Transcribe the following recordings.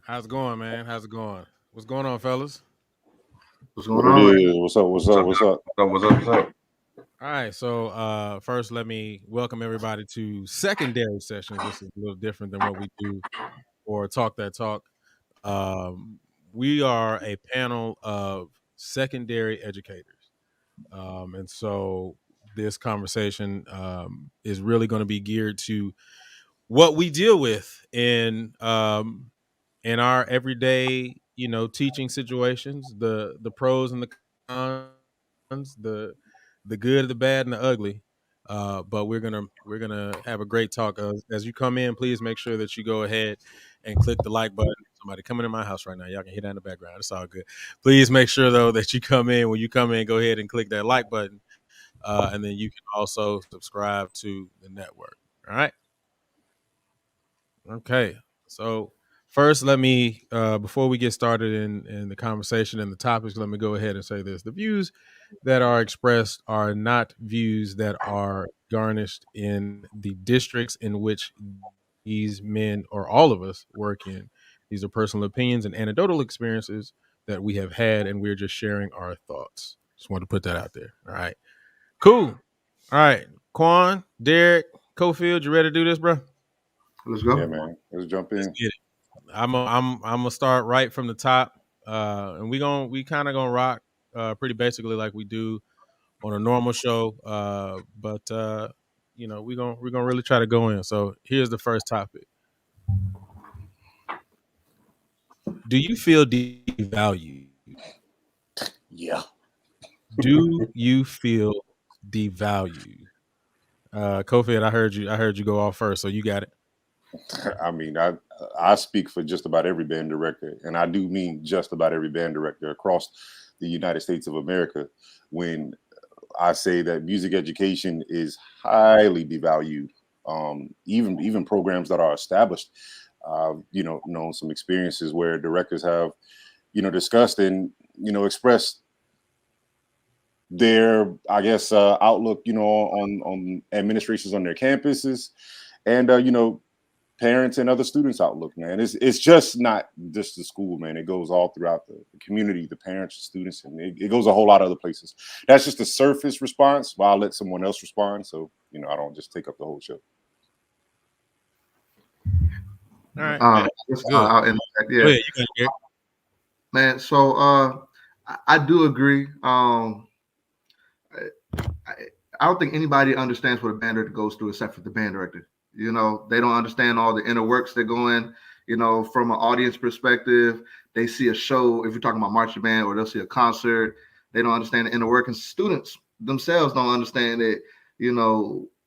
How's it going, man? How's it going? What's going on, fellas? What's What going it on? is? What's up? What's up? What's up? What's up? All right, so first, let me welcome everybody to secondary sessions. This is a little different than what we do or talk that talk. Um, we are a panel of secondary educators, and so this conversation is really going to be geared to what we deal with in our everyday, teaching situations, the pros and the cons, the good, the bad, and the ugly. But we're gonna have a great talk. As you come in, please make sure that you go ahead and click the like button. Somebody coming in my house right now. Y'all can hear that in the background. It's all good. Please make sure though that you come in. When you come in, go ahead and click that like button, and then you can also subscribe to the network. All right. Okay. So first, let me before we get started in the conversation and the topics, let me go ahead and say this: the views that are expressed are not views that are garnished in the districts in which these men or all of us work in. These are personal opinions and anecdotal experiences that we have had, and we're just sharing our thoughts. Just wanted to put that out there. All right. Cool. All right. Quan, Derek, Cofield, you ready to do this, bro? Let's Yeah, go. man. Let's jump Let's in. get it. I'm gonna start right from the top, and we kind of gonna rock pretty basically like we do on a normal show, but we're gonna really try to go in. So here's the first topic: do you feel devalued? Yeah. Do you feel devalued? Kofi, I heard you go off first, so you got it. I mean, I speak for just about every band director, and I do mean just about every band director across the United States of America when I say that music education is highly devalued. Even programs that are established, known some experiences where directors have, discussed and expressed their, I guess, outlook, on administrations on their campuses, and parents and other students' outlook. Man, it's just not just the school, man. It goes all throughout the community, the parents, the students, and it goes a whole lot of other places. That's just the surface response. While I'll let someone else respond, so I don't just take up the whole show. All right, good. I'll interact. Go Yeah, ahead. You got it. man. So I do agree. I, I don't think anybody understands what a band director goes through except for the band director. They don't understand all the inner works that go in. From an audience perspective, they see a show. If you're talking about marching band, or they'll see a concert, they don't understand the inner workings. Students themselves don't understand it.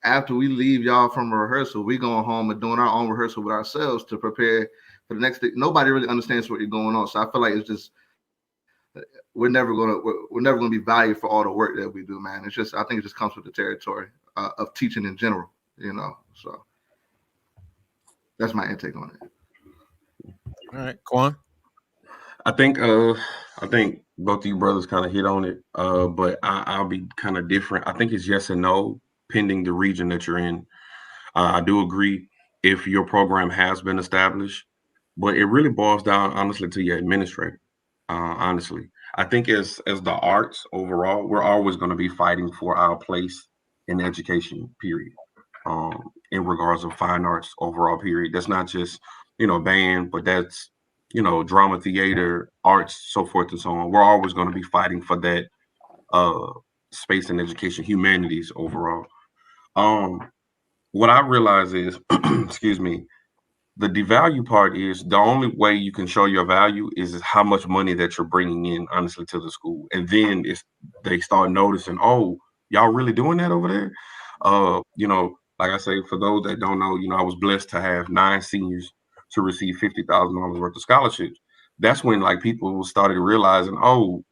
After we leave y'all from a rehearsal, we going home and doing our own rehearsal with ourselves to prepare for the next day. Nobody really understands what you're going on. So I feel like it's just we're never gonna be valued for all the work that we do, man. It's just I think it just comes with the territory of teaching in general. So that's my intake on it. All right, Quan. I think both of you brothers kind of hit on it, but I'll be kind of different. I think it's yes and no, pending the region that you're in. I do agree if your program has been established, but it really boils down honestly to your administrator. Honestly, I think as the arts overall, we're always going to be fighting for our place in education. Period. In regards of fine arts overall. Period. That's not just band, but that's drama, theater, arts, so forth and so on. We're always going to be fighting for that uh, space in education, humanities overall. Um, what I realize is, excuse me, the devalue part is the only way you can show your value is how much money that you're bringing in, honestly, to the school. And then it's they start noticing, oh, y'all really doing that over there? Like I say, for those that don't know, I was blessed to have 9 seniors to receive $50,000 worth of scholarships. That's when like people started realizing, oh,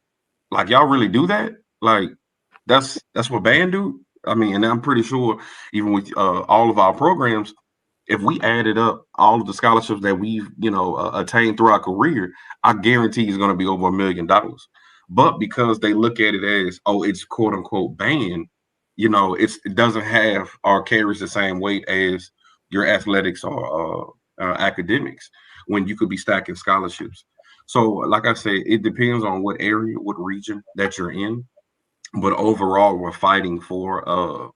like y'all really do that? Like that's what band do? I mean, and I'm pretty sure even with all of our programs, if we added up all of the scholarships that we've attained through our career, I guarantee it's going to be over $1 million. But because they look at it as, oh, it's quote unquote banned, it doesn't have or carries the same weight as your athletics or academics. when you could be stacking scholarships. So, like I said, it depends on what area, what region that you're in. But overall, we're fighting for our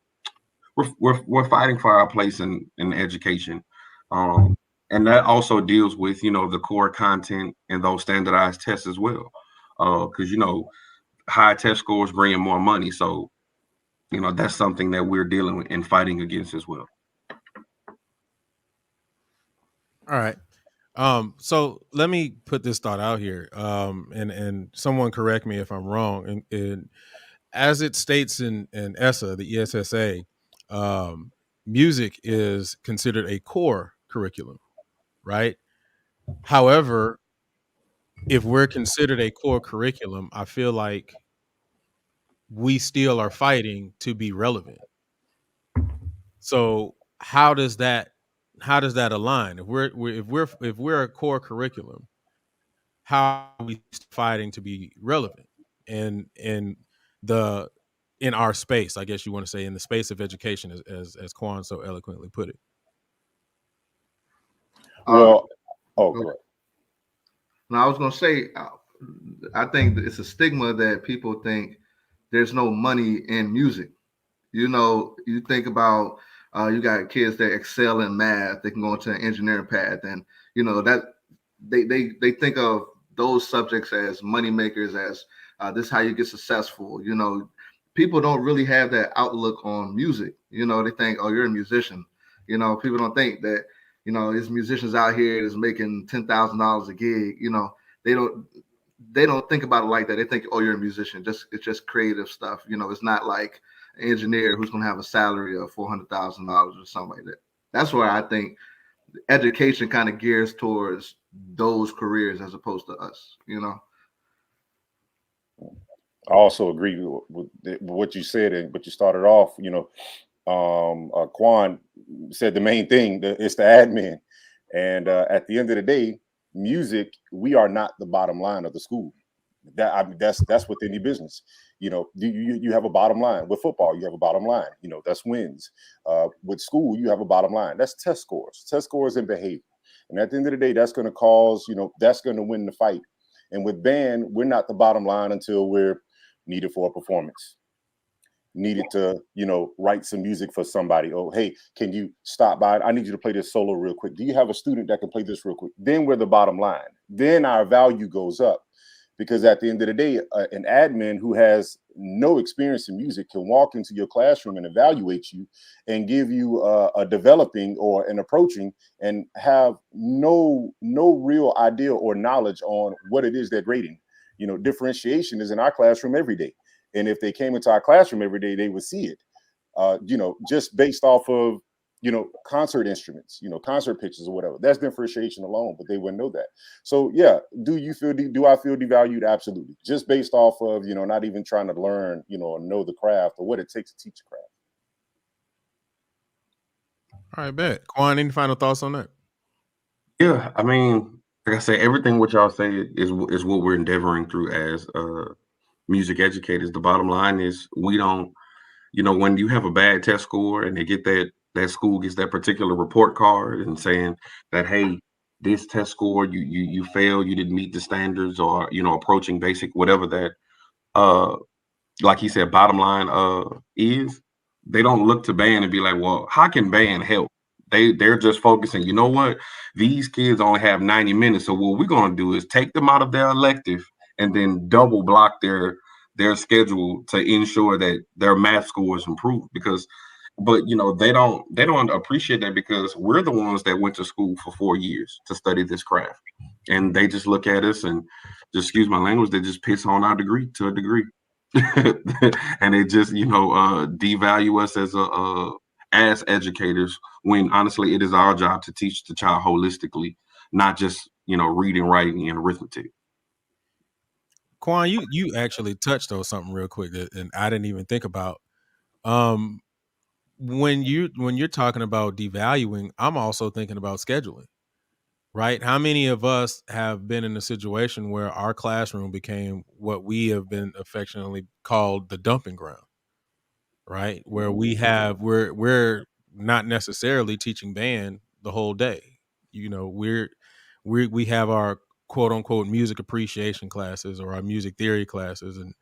place in education. Um, and that also deals with, the core content and those standardized tests as well. Because, high test scores bring in more money. So, that's something that we're dealing with and fighting against as well. All right. So let me put this thought out here. And someone correct me if I'm wrong. And as it states in ESSA, the ESSA, music is considered a core curriculum, right? However, if we're considered a core curriculum, I feel like we still are fighting to be relevant. So how does that align? If we're a core curriculum, how are we fighting to be relevant in the in our space? I guess you want to say in the space of education, as Quan so eloquently put it. Uh, Well, oh, okay. correct. Now I was gonna say, I think that it's a stigma that people think there's no money in music. You think about you got kids that excel in math, they can go into an engineering path, and that they think of those subjects as money makers, as this is how you get successful. People don't really have that outlook on music. They think, oh, you're a musician. People don't think that there's musicians out here that's making $10,000 a gig. They don't they don't think about it like that. They think, oh, you're a musician. It's just creative stuff. It's not like an engineer who's going to have a salary of $400,000 or something like that. That's where I think education kind of gears towards those careers as opposed to us. I also agree with what you said, and but you started off. Kuan said the main thing it's the admin, and at the end of the day, music, we are not the bottom line of the school. That's with any business. You have a bottom line. With football, you have a bottom line. That's wins. With school, you have a bottom line. That's test scores and behavior. And at the end of the day, that's going to cause, that's going to win the fight. And with band, we're not the bottom line until we're needed for a performance, needed to, write some music for somebody. Oh, hey, can you stop by? I need you to play this solo real quick. Do you have a student that can play this real quick? Then we're the bottom line. Then our value goes up. Because at the end of the day, an admin who has no experience in music can walk into your classroom and evaluate you and give you a developing or an approaching and have no real idea or knowledge on what it is they're grading. Differentiation is in our classroom every day. And if they came into our classroom every day, they would see it, just based off of, concert instruments, concert pitches or whatever. That's differentiation alone, but they wouldn't know that. So yeah, do I feel devalued? Absolutely. Just based off of, not even trying to learn, or know the craft or what it takes to teach a craft. All right, bet. Quan, any final thoughts on that? Yeah, I mean, like I said, everything what y'all say is what we're endeavoring through as music educators. The bottom line is we don't, when you have a bad test score and they get that school gets that particular report card and saying that, hey, this test score, you failed, you didn't meet the standards, or approaching basic, whatever that uh like he said, bottom line is they don't look to band and be like, well, how can band help? They're just focusing, you know what? These kids only have 90 minutes. So what we're gonna do is take them out of their elective and then double block their schedule to ensure that their math scores improve. But they don't appreciate that, because we're the ones that went to school for 4 years to study this craft. And they just look at us and, just excuse my language, they just piss on our degree to a degree. And they just devalue us as educators, when honestly it is our job to teach the child holistically, not just reading, writing, and arithmetic. Quan, you actually touched on something real quick and I didn't even think about. Um, when you're talking about devaluing, I'm also thinking about scheduling. Right? How many of us have been in a situation where our classroom became what we have been affectionately called the dumping ground, right? Where we're not necessarily teaching band the whole day. We're we have our quote unquote music appreciation classes or our music theory classes, and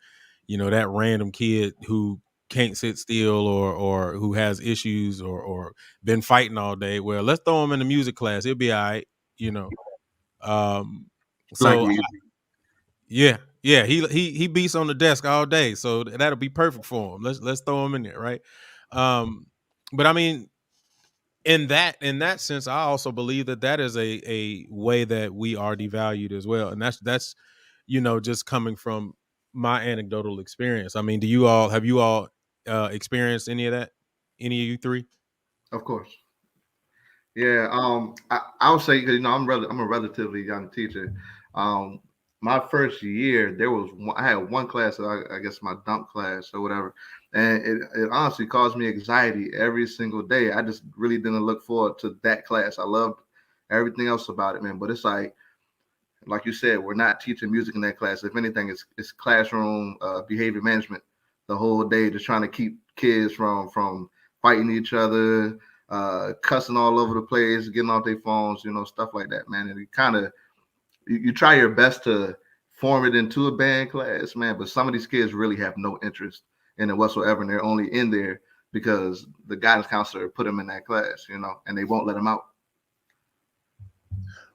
that random kid who can't sit still or who has issues or been fighting all day, well, let's throw him in the music class, he'll be all right. you know um Black so music. yeah, yeah, he beats on the desk all day, so that'll be perfect for him. Let's throw him in there, right? But I mean, in that sense, I also believe that is a way that we are devalued as well, and that's just coming from my anecdotal experience. I mean, have you all experienced any of that? Any of you three? Of course. Yeah, I would say, 'cause, I'm a relatively young teacher. Um, my first year, I had one class, I guess my dump class or whatever, and it honestly caused me anxiety every single day. I just really didn't look forward to that class. I loved everything else about it, man. But it's like you said, we're not teaching music in that class. If anything, it's classroom behavior management the whole day, just trying to keep kids from fighting each other, cussing all over the place, getting off their phones, stuff like that, man. And you try your best to form it into a band class, man. But some of these kids really have no interest in it whatsoever, and they're only in there because the guidance counselor put them in that class, and they won't let them out.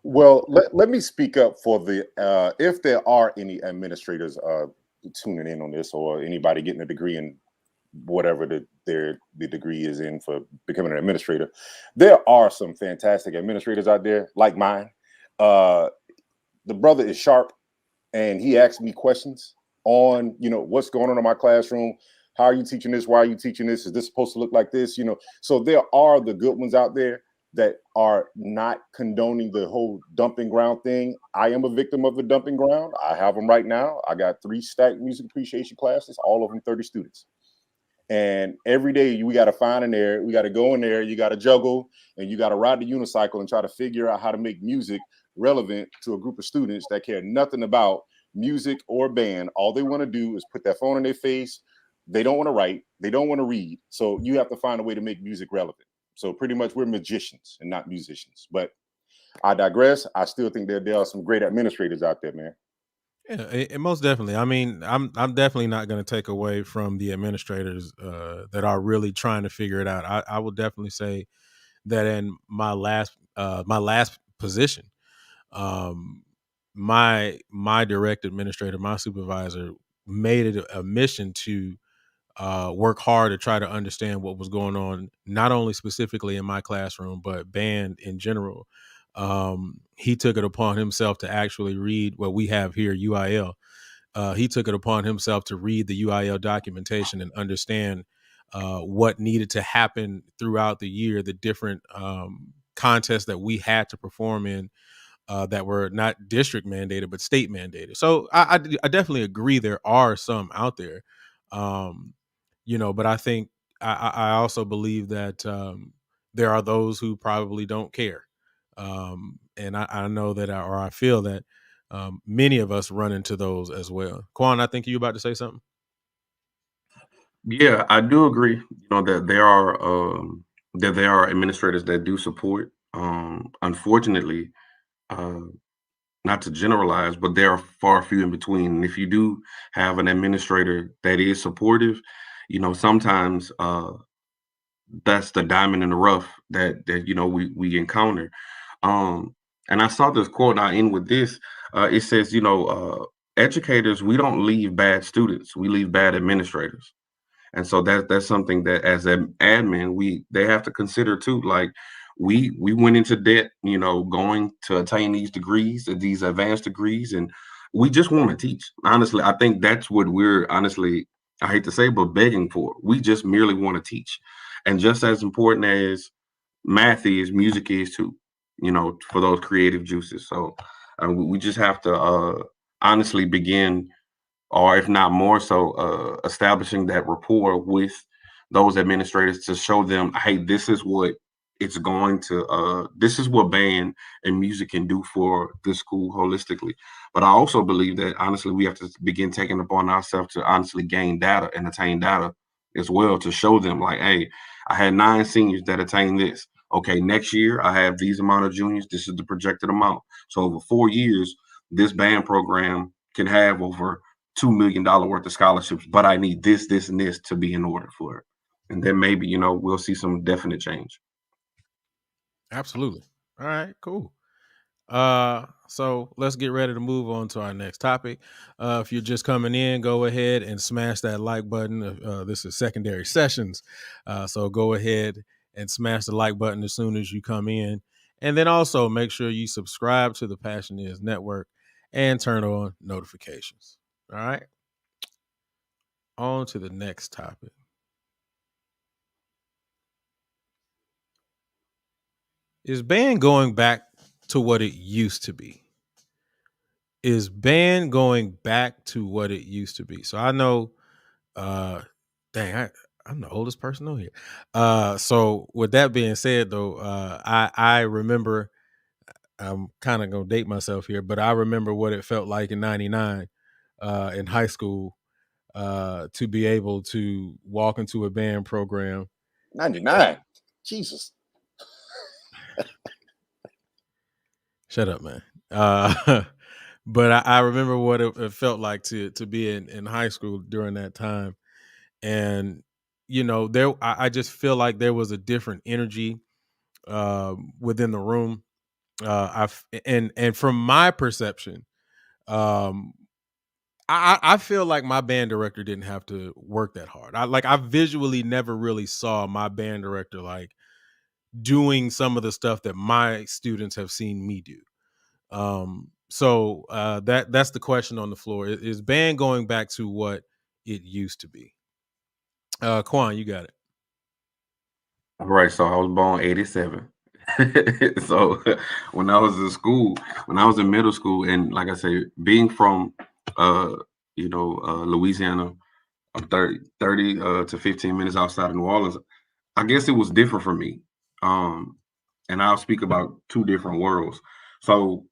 Well, let me speak up for if there are any administrators tuning in on this, or anybody getting a degree in whatever the degree is in for becoming an administrator. There are some fantastic administrators out there, like mine. The brother is sharp, and he asks me questions on, what's going on in my classroom. How are you teaching this? Why are you teaching this? Is this supposed to look like this? So there are the good ones out there that are not condoning the whole dumping ground thing. I am a victim of the dumping ground. I have them right now. I got 3 stacked music appreciation classes, all of them 30 students. And every day we got to find in there, we got to go in there, you got to juggle, and you got to ride the unicycle and try to figure out how to make music relevant to a group of students that care nothing about music or band. All they want to do is put that phone in their face. They don't want to write. They don't want to read. So you have to find a way to make music relevant. So pretty much we're magicians and not musicians. But I digress. I still think there are some great administrators out there, man. Yeah, most definitely. I mean, I'm definitely not going to take away from the administrators that are really trying to figure it out. I will definitely say that in my last position, um, my direct administrator, my supervisor, made it a mission to work hard to try to understand what was going on, not only specifically in my classroom, but band in general. He took it upon himself to actually read what we have here, UIL. He took it upon himself to read the UIL documentation and understand what needed to happen throughout the year, the different contests that we had to perform in, that were not district mandated but state mandated. So I definitely agree there are some out there, um, but I think I also believe that there are those who probably don't care, and I know that or I feel that many of us run into those as well. Quan, I think you about to say something. Yeah, I do agree. That there are administrators that do support. Unfortunately, uh, not to generalize, but there are far few in between. And if you do have an administrator that is supportive, sometimes that's the diamond in the rough that we encounter. Um, and I saw this quote. I end with this. It says, educators, we don't leave bad students, we leave bad administrators. And so that's something that as an admin they have to consider too. Like we went into debt, going to attain these degrees, these advanced degrees, and we just want to teach. Honestly, I think that's what we're honestly, I hate to say, but begging for. We just merely want to teach. And just as important as math is, music is too, for those creative juices. So we just have to honestly begin, or if not more so, establishing that rapport with those administrators to show them, hey, this is what this is what band and music can do for the school holistically. But I also believe that honestly, we have to begin taking upon ourselves to honestly gain data and attain data as well, to show them like, hey, I had 9 seniors that attained this. okay, next year I have these amount of juniors. This is the projected amount. So over 4 years, this band program can have over $2 million worth of scholarships, but I need this, this, and this to be in order for it. And then maybe, we'll see some definite change. Absolutely. All right, cool. So let's get ready to move on to our next topic. If you're just coming in, go ahead and smash that like button. This is secondary sessions. So go ahead and smash the like button as soon as you come in. And then also make sure you subscribe to the Passion Is Network and turn on notifications. All right. On to the next topic. Is band going back to what it used to be? Is band going back to what it used to be? So I know, I'm the oldest person on here. So with that being said, though, I remember, I'm kind of gonna date myself here, but I remember what it felt like in '99, in high school, to be able to walk into a band program. 99. Jesus. Shut up, man. But I remember what it felt like to be in high school during that time. And I just feel like there was a different energy within the room. And from my perception, um, I feel like my band director didn't have to work that hard. I visually never really saw my band director like doing some of the stuff that my students have seen me do. So that's the question on the floor. Is band going back to what it used to be? Kuan, you got it. All right, so I was born 87. So when I was in school, when I was in middle school, and like I say, being from Louisiana, I'm 30 to 15 minutes outside of New Orleans, I guess it was different for me. And I'll speak about two different worlds. So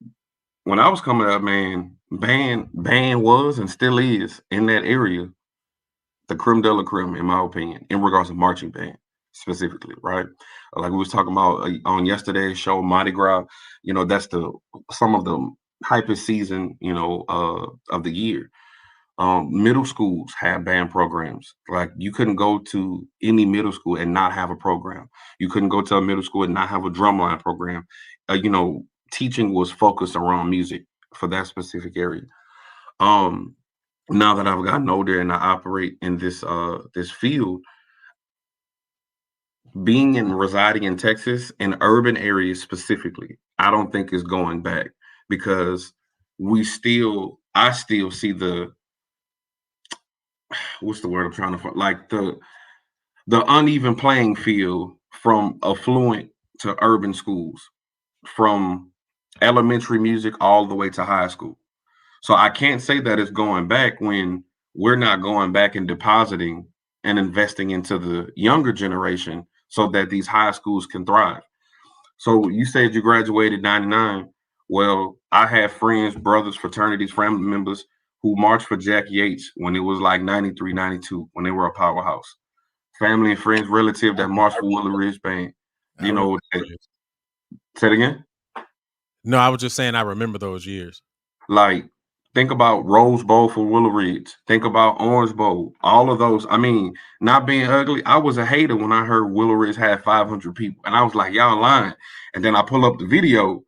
when I was coming up, man, band was and still is in that area the creme de la creme, in my opinion, in regards to marching band specifically, right? Like we was talking about on yesterday's show, Mardi Gras. That's some of the hypest season, of the year. Middle schools have band programs. Like you couldn't go to any middle school and not have a program. You couldn't go to a middle school and not have a drumline program. Teaching was focused around music for that specific area. Now that I've gotten older and I operate in this field, being and residing in Texas, in urban areas specifically, I don't think is going back because I still see what's the word I'm trying to find? Like the uneven playing field from affluent to urban schools, from elementary music all the way to high school. So I can't say that it's going back when we're not going back and depositing and investing into the younger generation so that these high schools can thrive. So you said you graduated 99. Well, I have friends, brothers, fraternities, family members who marched for Jack Yates when it was like 93, 92, when they were a powerhouse. Family and friends, relative that marched for Willow Ridge Band. Say it again? No, I was just saying I remember those years. Like, think about Rose Bowl for Willow Ridge. Think about Orange Bowl. All of those. I mean, not being ugly, I was a hater when I heard Willow Ridge had 500 people. And I was like, y'all lying. And then I pull up the video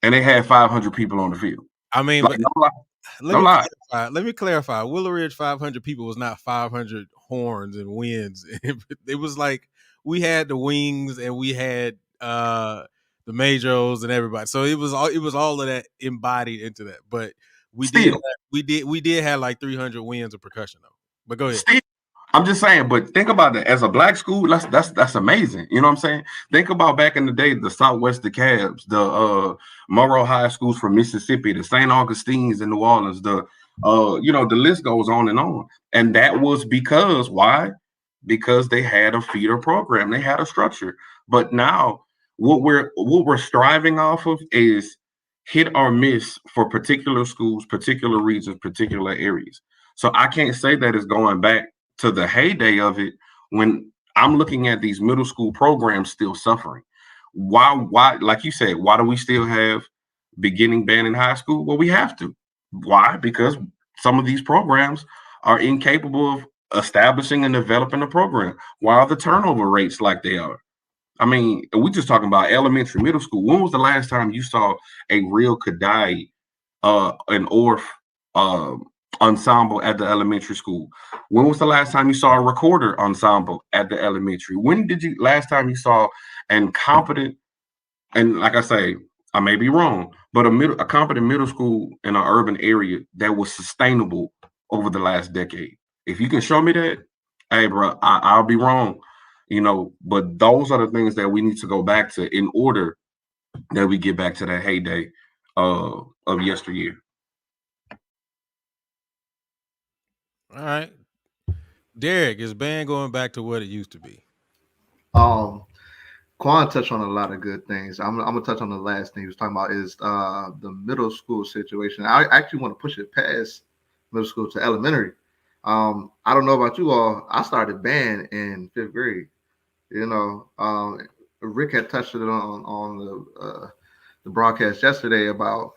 and they had 500 people on the field. I mean, like, no lie. Let me clarify. Willow Ridge 500 people was not 500 horns and winds. It was like we had the wings and we had the majors and everybody. So it was all of that embodied into that. But we did have like 300 winds of percussion though. But go ahead. I'm just saying, but think about that. As a black school, that's amazing. You know what I'm saying? Think about back in the day, the Southwest DeKalb's, the Monroe High Schools from Mississippi, the St. Augustine's in New Orleans, the list goes on. And that was because why? Because they had a feeder program, they had a structure. But now what we're striving off of is hit or miss for particular schools, particular regions, particular areas. So I can't say that it's going back to the heyday of it when I'm looking at these middle school programs still suffering. Why, like you said, why do we still have beginning band in high school? Well, we have to. Why? Because some of these programs are incapable of establishing and developing a program. Why are the turnover rates like they are? I mean, we're just talking about elementary, middle school. When was the last time you saw a real Kadai, an Orff uh, ensemble at the elementary school? When was the last time you saw a recorder ensemble at the elementary? When did you last time you saw an competent, and like I say, I may be wrong, but a competent middle school in an urban area that was sustainable over the last decade? If you can show me that, hey, bro, I'll be wrong. But those are the things that we need to go back to in order that we get back to that heyday of yesteryear. All right. Derek, is band going back to what it used to be? Kuan touched on a lot of good things. I'm gonna touch on the last thing he was talking about is the middle school situation. I actually want to push it past middle school to elementary. I don't know about you all. I started band in fifth grade. You know, Rick had touched it on the broadcast yesterday about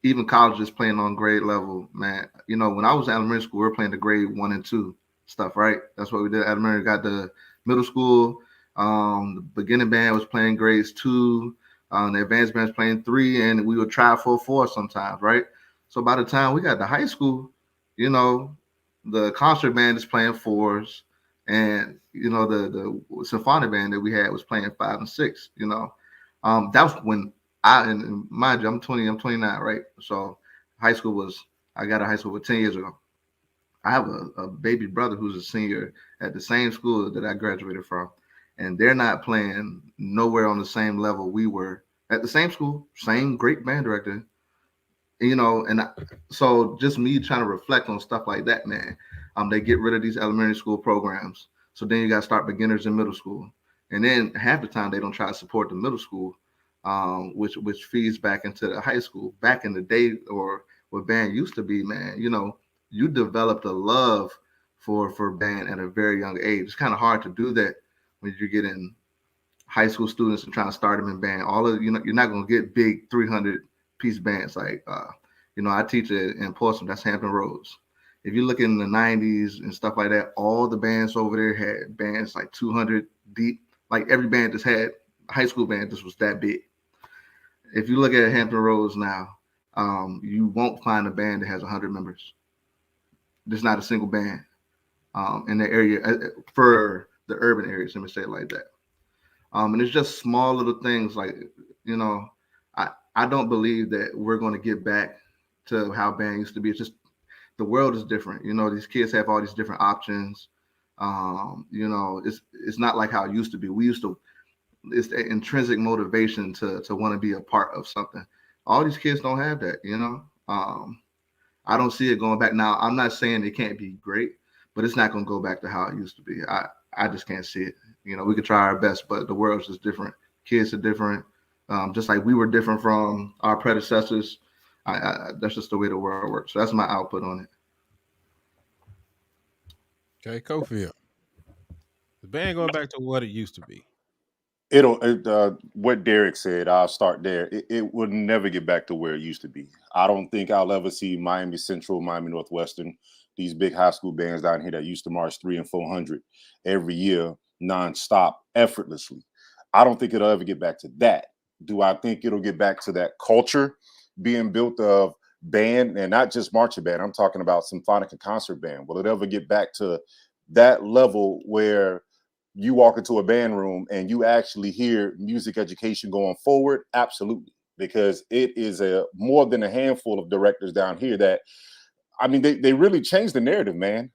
even colleges playing on grade level. Man, when I was in elementary school, we were playing the grade 1 and 2 stuff, right? That's what we did. Elementary got the middle school. The beginning band was playing grades 2. The advanced band was playing 3, and we would try for 4 sometimes, right? So by the time we got to high school, you know, the concert band is playing 4s, and the symphonic band that we had was playing 5 and 6. That was when and mind you, I'm 20, I'm 29, right? So high school was I got out of high school 10 years ago. I have a baby brother who's a senior at the same school that I graduated from, and they're not playing nowhere on the same level we were at the same school, same great band director, so just me trying to reflect on stuff like that, man. They get rid of these elementary school programs, so then you got to start beginners in middle school, and then half the time they don't try to support the middle school, which feeds back into the high school. Back in the day, or what band used to be, man, you developed a love for band at a very young age. It's kind of hard to do that when you're getting high school students and trying to start them in band. You're not going to get big 300-piece bands like I teach it in Portsmouth. That's Hampton Roads. If you look in the 90s and stuff like that, all the bands over there had bands like 200 deep. Like every band just had high school band just was that big. If you look at Hampton Roads now, you won't find a band that has 100 members. There's not a single band in the area for the urban areas. Let me say it like that. And it's just small little things like, you know, I don't believe that we're going to get back to how band used to be. It's just the world is different. These kids have all these different options. It's not like how it used to be. It's the intrinsic motivation to want to be a part of something. All these kids don't have that. I don't see it going back. Now, I'm not saying it can't be great, but it's not going to go back to how it used to be. I just can't see it. We could try our best, but the world's just different. Kids are different. Just like we were different from our predecessors. That's just the way the world works. So that's my output on it. Okay, Cofield. The band going back to what it used to be. What Derek said, I'll start there. It will never get back to where it used to be. I don't think I'll ever see Miami Central, Miami Northwestern, these big high school bands down here that used to march 300 and 400 every year, nonstop, effortlessly. I don't think it'll ever get back to that. Do I think it'll get back to that culture being built of band, and not just marching band? I'm talking about symphonic and concert band. Will it ever get back to that level where you walk into a band room and you actually hear music education going forward? Absolutely. Because it is more than a handful of directors down here that, I mean, they really changed the narrative, man.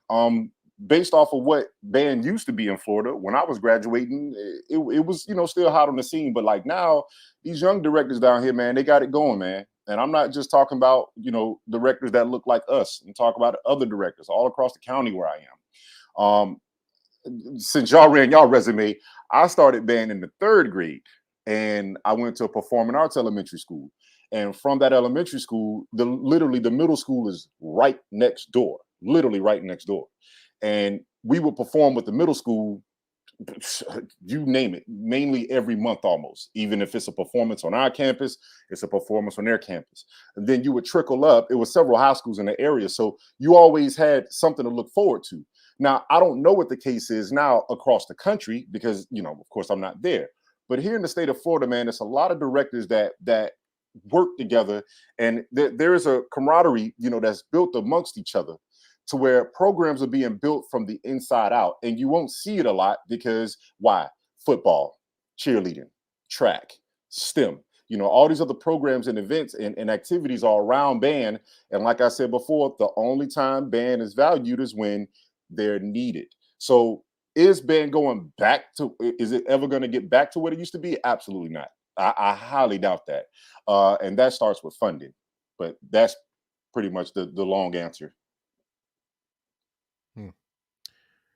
Based off of what band used to be in Florida when I was graduating, it was, still hot on the scene. But like now, these young directors down here, man, they got it going, man. And I'm not just talking about, directors that look like us. I'm talking about other directors all across the county where I am. Since y'all ran y'all resume, I started band in the 3rd grade, and I went to a performing arts elementary school. And from that elementary school, literally the middle school is right next door, literally right next door. And we would perform with the middle school you name it, mainly every month almost. Even if it's a performance on our campus, it's a performance on their campus. And then you would trickle up. It was several high schools in the area, so you always had something to look forward to. Now, I don't know what the case is now across the country because, of course, I'm not there. But here in the state of Florida, man, there's a lot of directors that work together, and there is a camaraderie, that's built amongst each other, to where programs are being built from the inside out. And you won't see it a lot because why? Football, cheerleading, track, STEM, all these other programs and events and activities are around band. And like I said before, the only time band is valued is when they're needed. So is band going back to, is it ever going to get back to what it used to be? Absolutely not. I highly doubt that. And that starts with funding. But that's pretty much the long answer.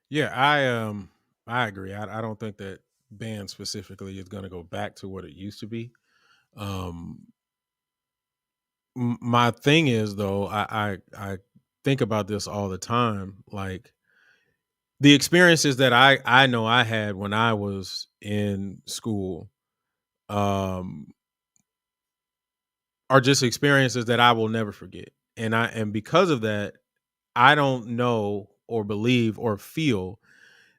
Yeah, I agree. I don't think that band specifically is going to go back to what it used to be. Um, my thing is though, I think about this all the time. Like the experiences that I know I had when I was in school, um, are just experiences that I will never forget. And because of that, I don't know or believe or feel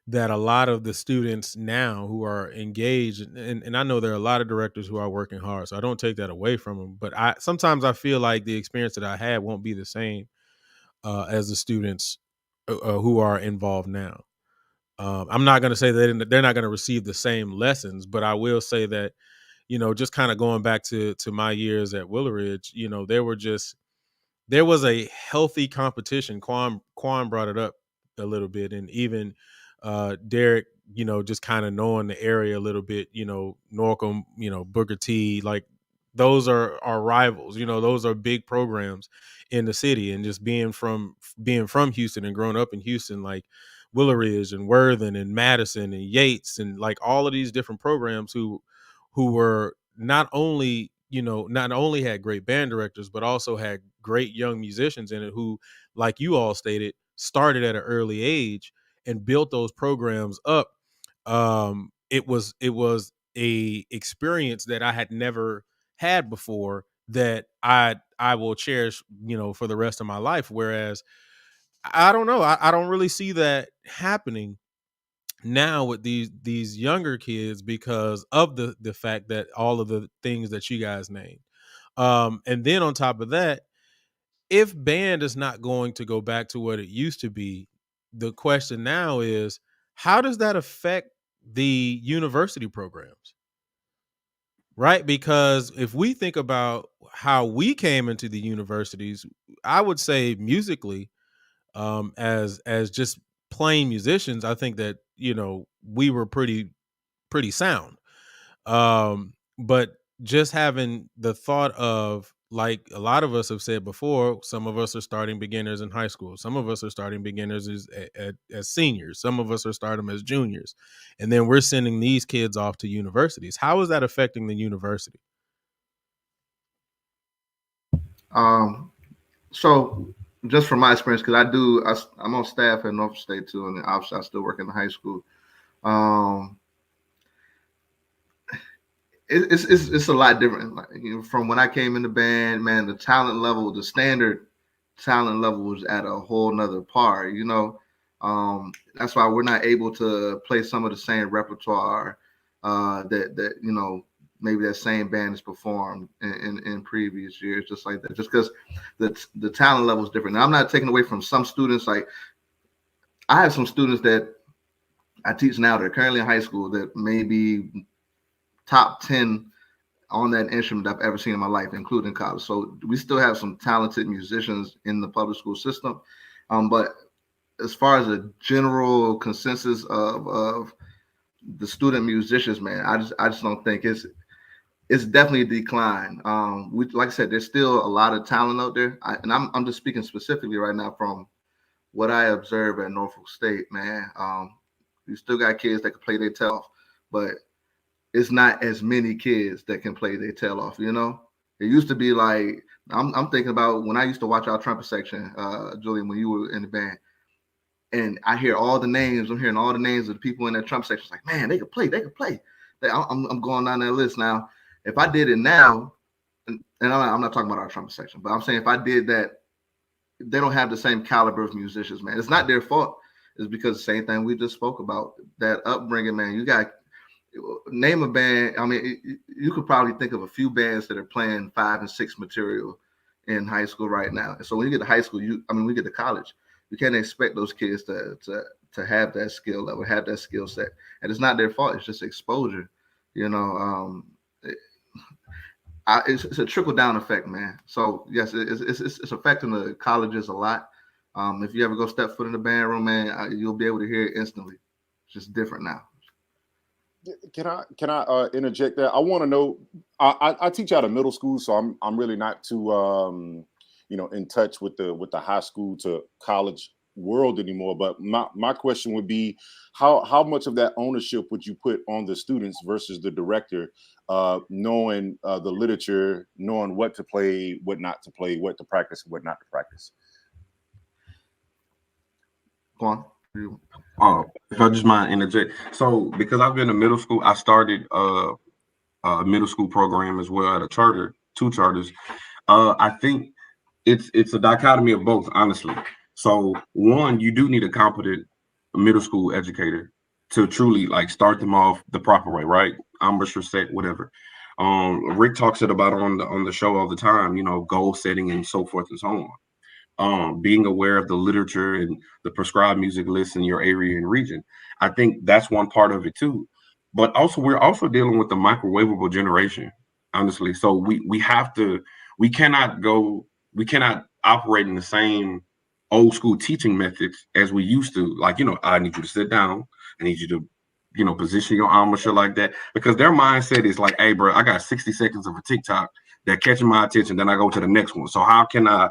that a lot of the students now who are engaged, and I know there are a lot of directors who are working hard, so I don't take that away from them. But sometimes I feel like the experience that I had won't be the same as the students who are involved now. I'm not going to say that they're not going to receive the same lessons, but I will say that just kind of going back to my years at Willowridge, there was a healthy competition. Quan brought it up a little bit, and even Derek, just kind of knowing the area a little bit, Norcom, Booker T, like those are our rivals. Those are big programs in the city, and just being from Houston and growing up in Houston, like Willowridge and Worthen and Madison and Yates and like all of these different programs who were not only had great band directors, but also had great young musicians in it who, like you all stated, started at an early age and built those programs up. It was a experience that I had never had before that I will cherish, for the rest of my life. Whereas I don't know, I don't really see that happening now with these younger kids because of the fact that all of the things that you guys named. And then on top of that, if band is not going to go back to what it used to be, the question now is how does that affect the university programs? Right? Because if we think about how we came into the universities, I would say musically, as just plain musicians, I think that we were pretty sound. But just having the thought of, like a lot of us have said before, some of us are starting beginners in high school, some of us are starting beginners as seniors, some of us are starting as juniors, and then we're sending these kids off to universities. How is that affecting the university? Um, so just from my experience, because I'm on staff at Norfolk State too, and obviously I still work in the high school. Um, it's a lot different. Like, from when I came in the band, man, the talent level, the standard talent level was at a whole nother par. That's why we're not able to play some of the same repertoire that maybe that same band has performed in previous years, just like that. Just because the talent level is different. Now, I'm not taking away from some students. Like I have some students that I teach now that are currently in high school that may be top 10 on that instrument I've ever seen in my life, including college. So we still have some talented musicians in the public school system. But as far as a general consensus of the student musicians, man, I just don't think it's definitely a decline. Like I said, there's still a lot of talent out there. And I'm just speaking specifically right now from what I observe at Norfolk State, man. You still got kids that can play their tail off, but it's not as many kids that can play their tail off. It used to be like I'm thinking about when I used to watch our trumpet section, Julian, when you were in the band. and I hear all the names. I'm hearing all the names of the people in that trumpet section. It's like, man, they could play. They could play. I'm going down that list now. If I did it now, and I'm not talking about our trumpet section, but I'm saying if I did that, they don't have the same caliber of musicians, man. It's not their fault. It's because the same thing we just spoke about, that upbringing, man. You got name a band. I mean, you could probably think of a few bands that are playing 5 and 6 material in high school right now. And so when you get to high school, we get to college, you can't expect those kids to have that skill level, have that skill set. And it's not their fault. It's just exposure. You know, it's a trickle down effect, man. So yes, it's affecting the colleges a lot. If you ever go step foot in the band room, man, you'll be able to hear it instantly. It's just different now. Can I interject there? I want to know. I teach out of middle school, so I'm really not too in touch with the high school to college world anymore. But my question would be, how much of that ownership would you put on the students versus the director, knowing the literature, knowing what to play, what not to play, what to practice, what not to practice? Kuan? If I just mind interject. So because I've been in middle school, I started a middle school program as well at a charter, 2 charters. I think it's a dichotomy of both, honestly. So one, you do need a competent middle school educator to truly like start them off the proper way, right? Embouchure set, whatever. Rick talks it about on the show all the time, goal setting and so forth and so on. Being aware of the literature and the prescribed music lists in your area and region. I think that's one part of it too. But also, we're also dealing with the microwavable generation, honestly. So we cannot operate in the same old school teaching methods as we used to. Like, I need you to sit down. I need you to, position your embouchure like that, because their mindset is like, hey, bro, I got 60 seconds of a TikTok that catching my attention. Then I go to the next one. So how can I,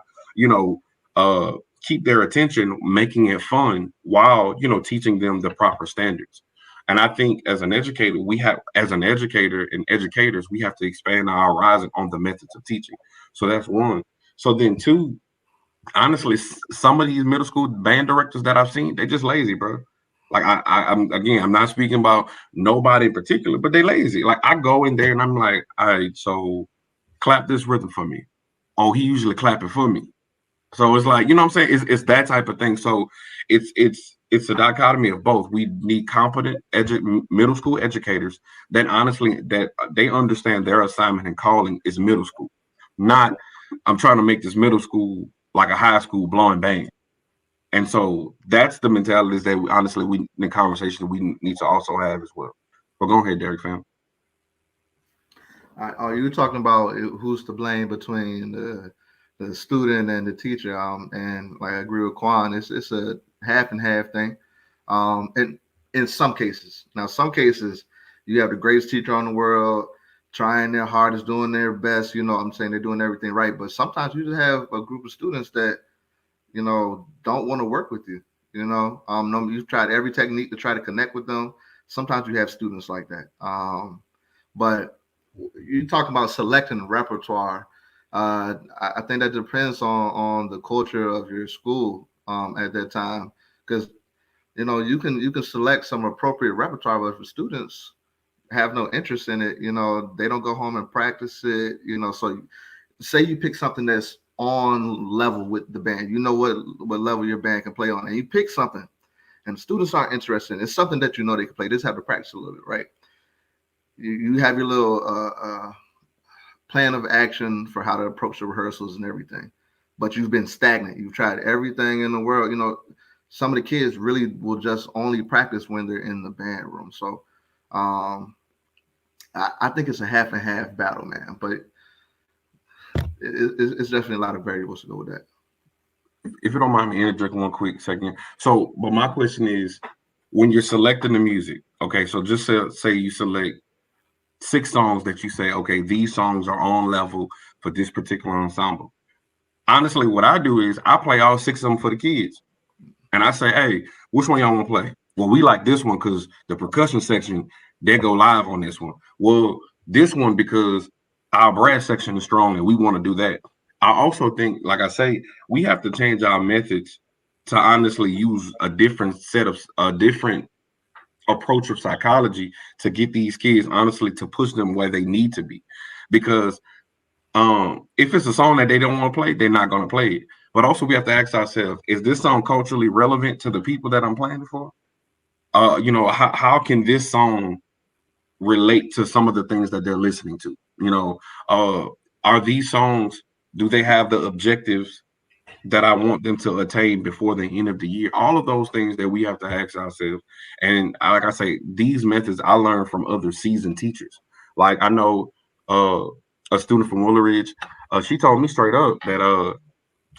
keep their attention, making it fun while, teaching them the proper standards. And I think as an educator, and educators, we have to expand our horizon on the methods of teaching. So that's one. So then two, honestly, some of these middle school band directors that I've seen, they're just lazy, bro. Like I'm not speaking about nobody in particular, but they lazy. Like I go in there and I'm like, all right, so clap this rhythm for me. Oh, he usually clapping for me. So it's like, what I'm saying? It's that type of thing. So it's a dichotomy of both. We need competent middle school educators that honestly, that they understand their assignment and calling is middle school. Not, I'm trying to make this middle school like a high school blowing band. And so that's the mentalities that we in the conversation we need to also have as well. But go ahead, Derek, fam. Are you talking about who's to blame between the student and the teacher? And like I agree with Kuan, it's a half and half thing. And in some cases, some cases you have the greatest teacher on the world, trying their hardest, doing their best. I'm saying they're doing everything right. But sometimes you just have a group of students that don't want to work with you. You've tried every technique to try to connect with them. Sometimes you have students like that. But you talk about selecting repertoire. I think that depends on the culture of your school at that time, because you can select some appropriate repertoire, but if students have no interest in it, they don't go home and practice it. So say you pick something that's on level with the band, what level your band can play on, and you pick something and students aren't interested in it. It's something that they can play. They just have to practice a little bit, right? You have your little plan of action for how to approach the rehearsals and everything, but you've been stagnant. You've tried everything in the world. Some of the kids really will just only practice when they're in the band room. So I think it's a half and half battle, man, but it's definitely a lot of variables to go with that. If you don't mind me interjecting one quick second. So, but my question is, when you're selecting the music, okay, so just say you select 6 songs that you say, okay, these songs are on level for this particular ensemble. Honestly, what I do is I play all 6 of them for the kids. And I say, hey, which one y'all want to play? Well, we like this one because the percussion section, they go live on this one. Well, this one because our brass section is strong and we want to do that. I also think, like I say, we have to change our methods to honestly use a different approach of psychology to get these kids honestly to push them where they need to be. Because if it's a song that they don't want to play, they're not going to play it. But also we have to ask ourselves, is this song culturally relevant to the people that I'm playing it for? How can this song relate to some of the things that they're listening to? Are these songs, do they have the objectives that I want them to attain before the end of the year? All of those things that we have to ask ourselves. And like I say, these methods I learned from other seasoned teachers. Like I know a student from Woolridge, she told me straight up that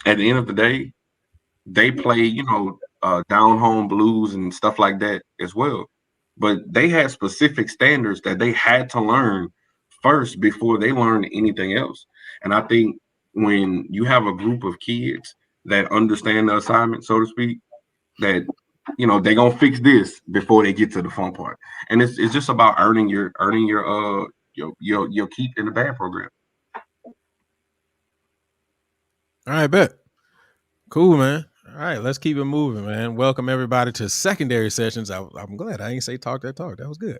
at the end of the day, they play, down home blues and stuff like that as well. But they had specific standards that they had to learn first before they learned anything else. And I think when you have a group of kids that understand the assignment, so to speak, that they're gonna fix this before they get to the fun part. And it's just about earning your keep in the band program. All right, bet. Cool, man. All right, let's keep it moving, man. Welcome everybody to secondary sessions. I'm glad I ain't say talk that talk. That was good.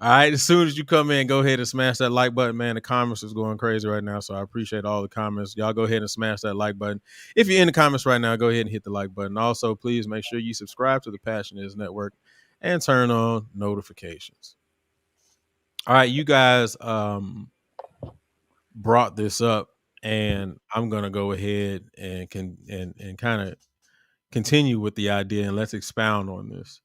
All right, as soon as you come in, go ahead and smash that like button, man. The comments is going crazy right now, so I appreciate all the comments. Y'all go ahead and smash that like button. If you're in the comments right now, go ahead and hit the like button. Also, please make sure you subscribe to the Passion Is Network and turn on notifications. All right, you guys brought this up, and I'm gonna go ahead and kind of continue with the idea, and let's expound on this.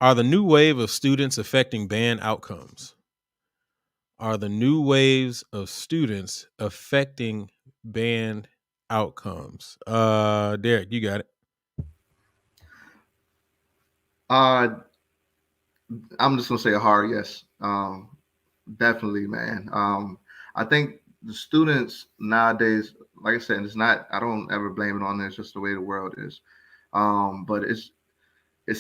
Are the new wave of students affecting band outcomes? Are the new waves of students affecting band outcomes? Derek, you got it. I'm just gonna say a hard yes. Definitely, man. I think the students nowadays, like I said, it's not. I don't ever blame it on this. Just the way the world is. But it's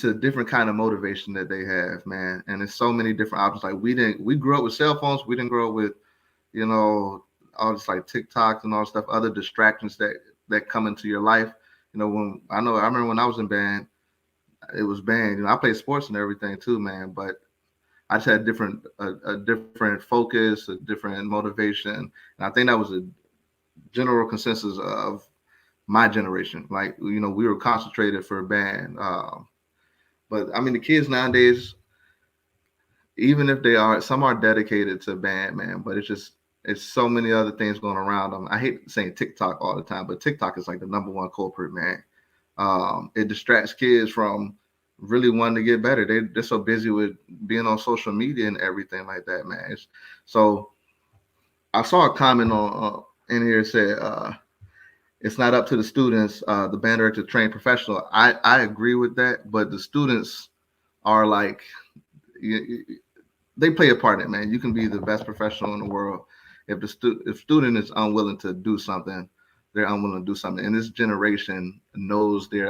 a different kind of motivation that they have, man. And there's so many different options. Like we grew up with cell phones. We didn't grow up with, all this like TikToks and all this stuff, other distractions that come into your life. I remember when I was in band, it was band. I played sports and everything too, man. But I just had a different focus, a different motivation, and I think that was a general consensus of my generation. Like we were concentrated for a band. But I mean, the kids nowadays, even if some are dedicated to band, man. But it's so many other things going around them. I hate saying TikTok all the time, but TikTok is like the number one culprit, man. It distracts kids from really wanting to get better. They're so busy with being on social media and everything like that, man. So I saw a comment on in here said it's not up to the students, the band director to train professional. I agree with that, but the students are like they play a part in it, man. You can be the best professional in the world if if student is unwilling to do something. They're unwilling to do something. And this generation knows their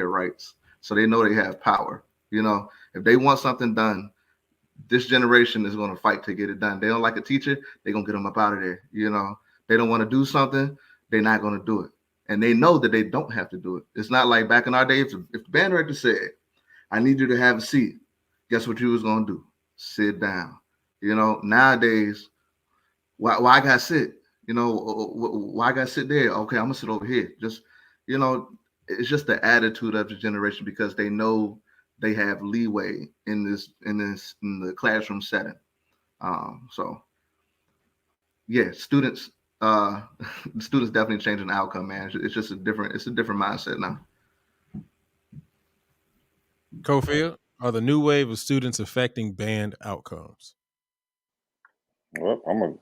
rights. So they know they have power. If they want something done, this generation is going to fight to get it done. They don't like a teacher, they're going to get them up out of there. They don't want to do something, they're not going to do it. And they know that they don't have to do it. It's not like back in our days, if the band director said, I need you to have a seat, guess what you was going to do? Sit down. Nowadays, why I got to sit? Why I got to sit there? Okay, I'm going to sit over here. It's just the attitude of the generation because they know they have leeway in the classroom setting. So yeah, students definitely changing the outcome, man. It's just a different mindset now. Cofield, are the new wave of students affecting band outcomes? Well, I'm gonna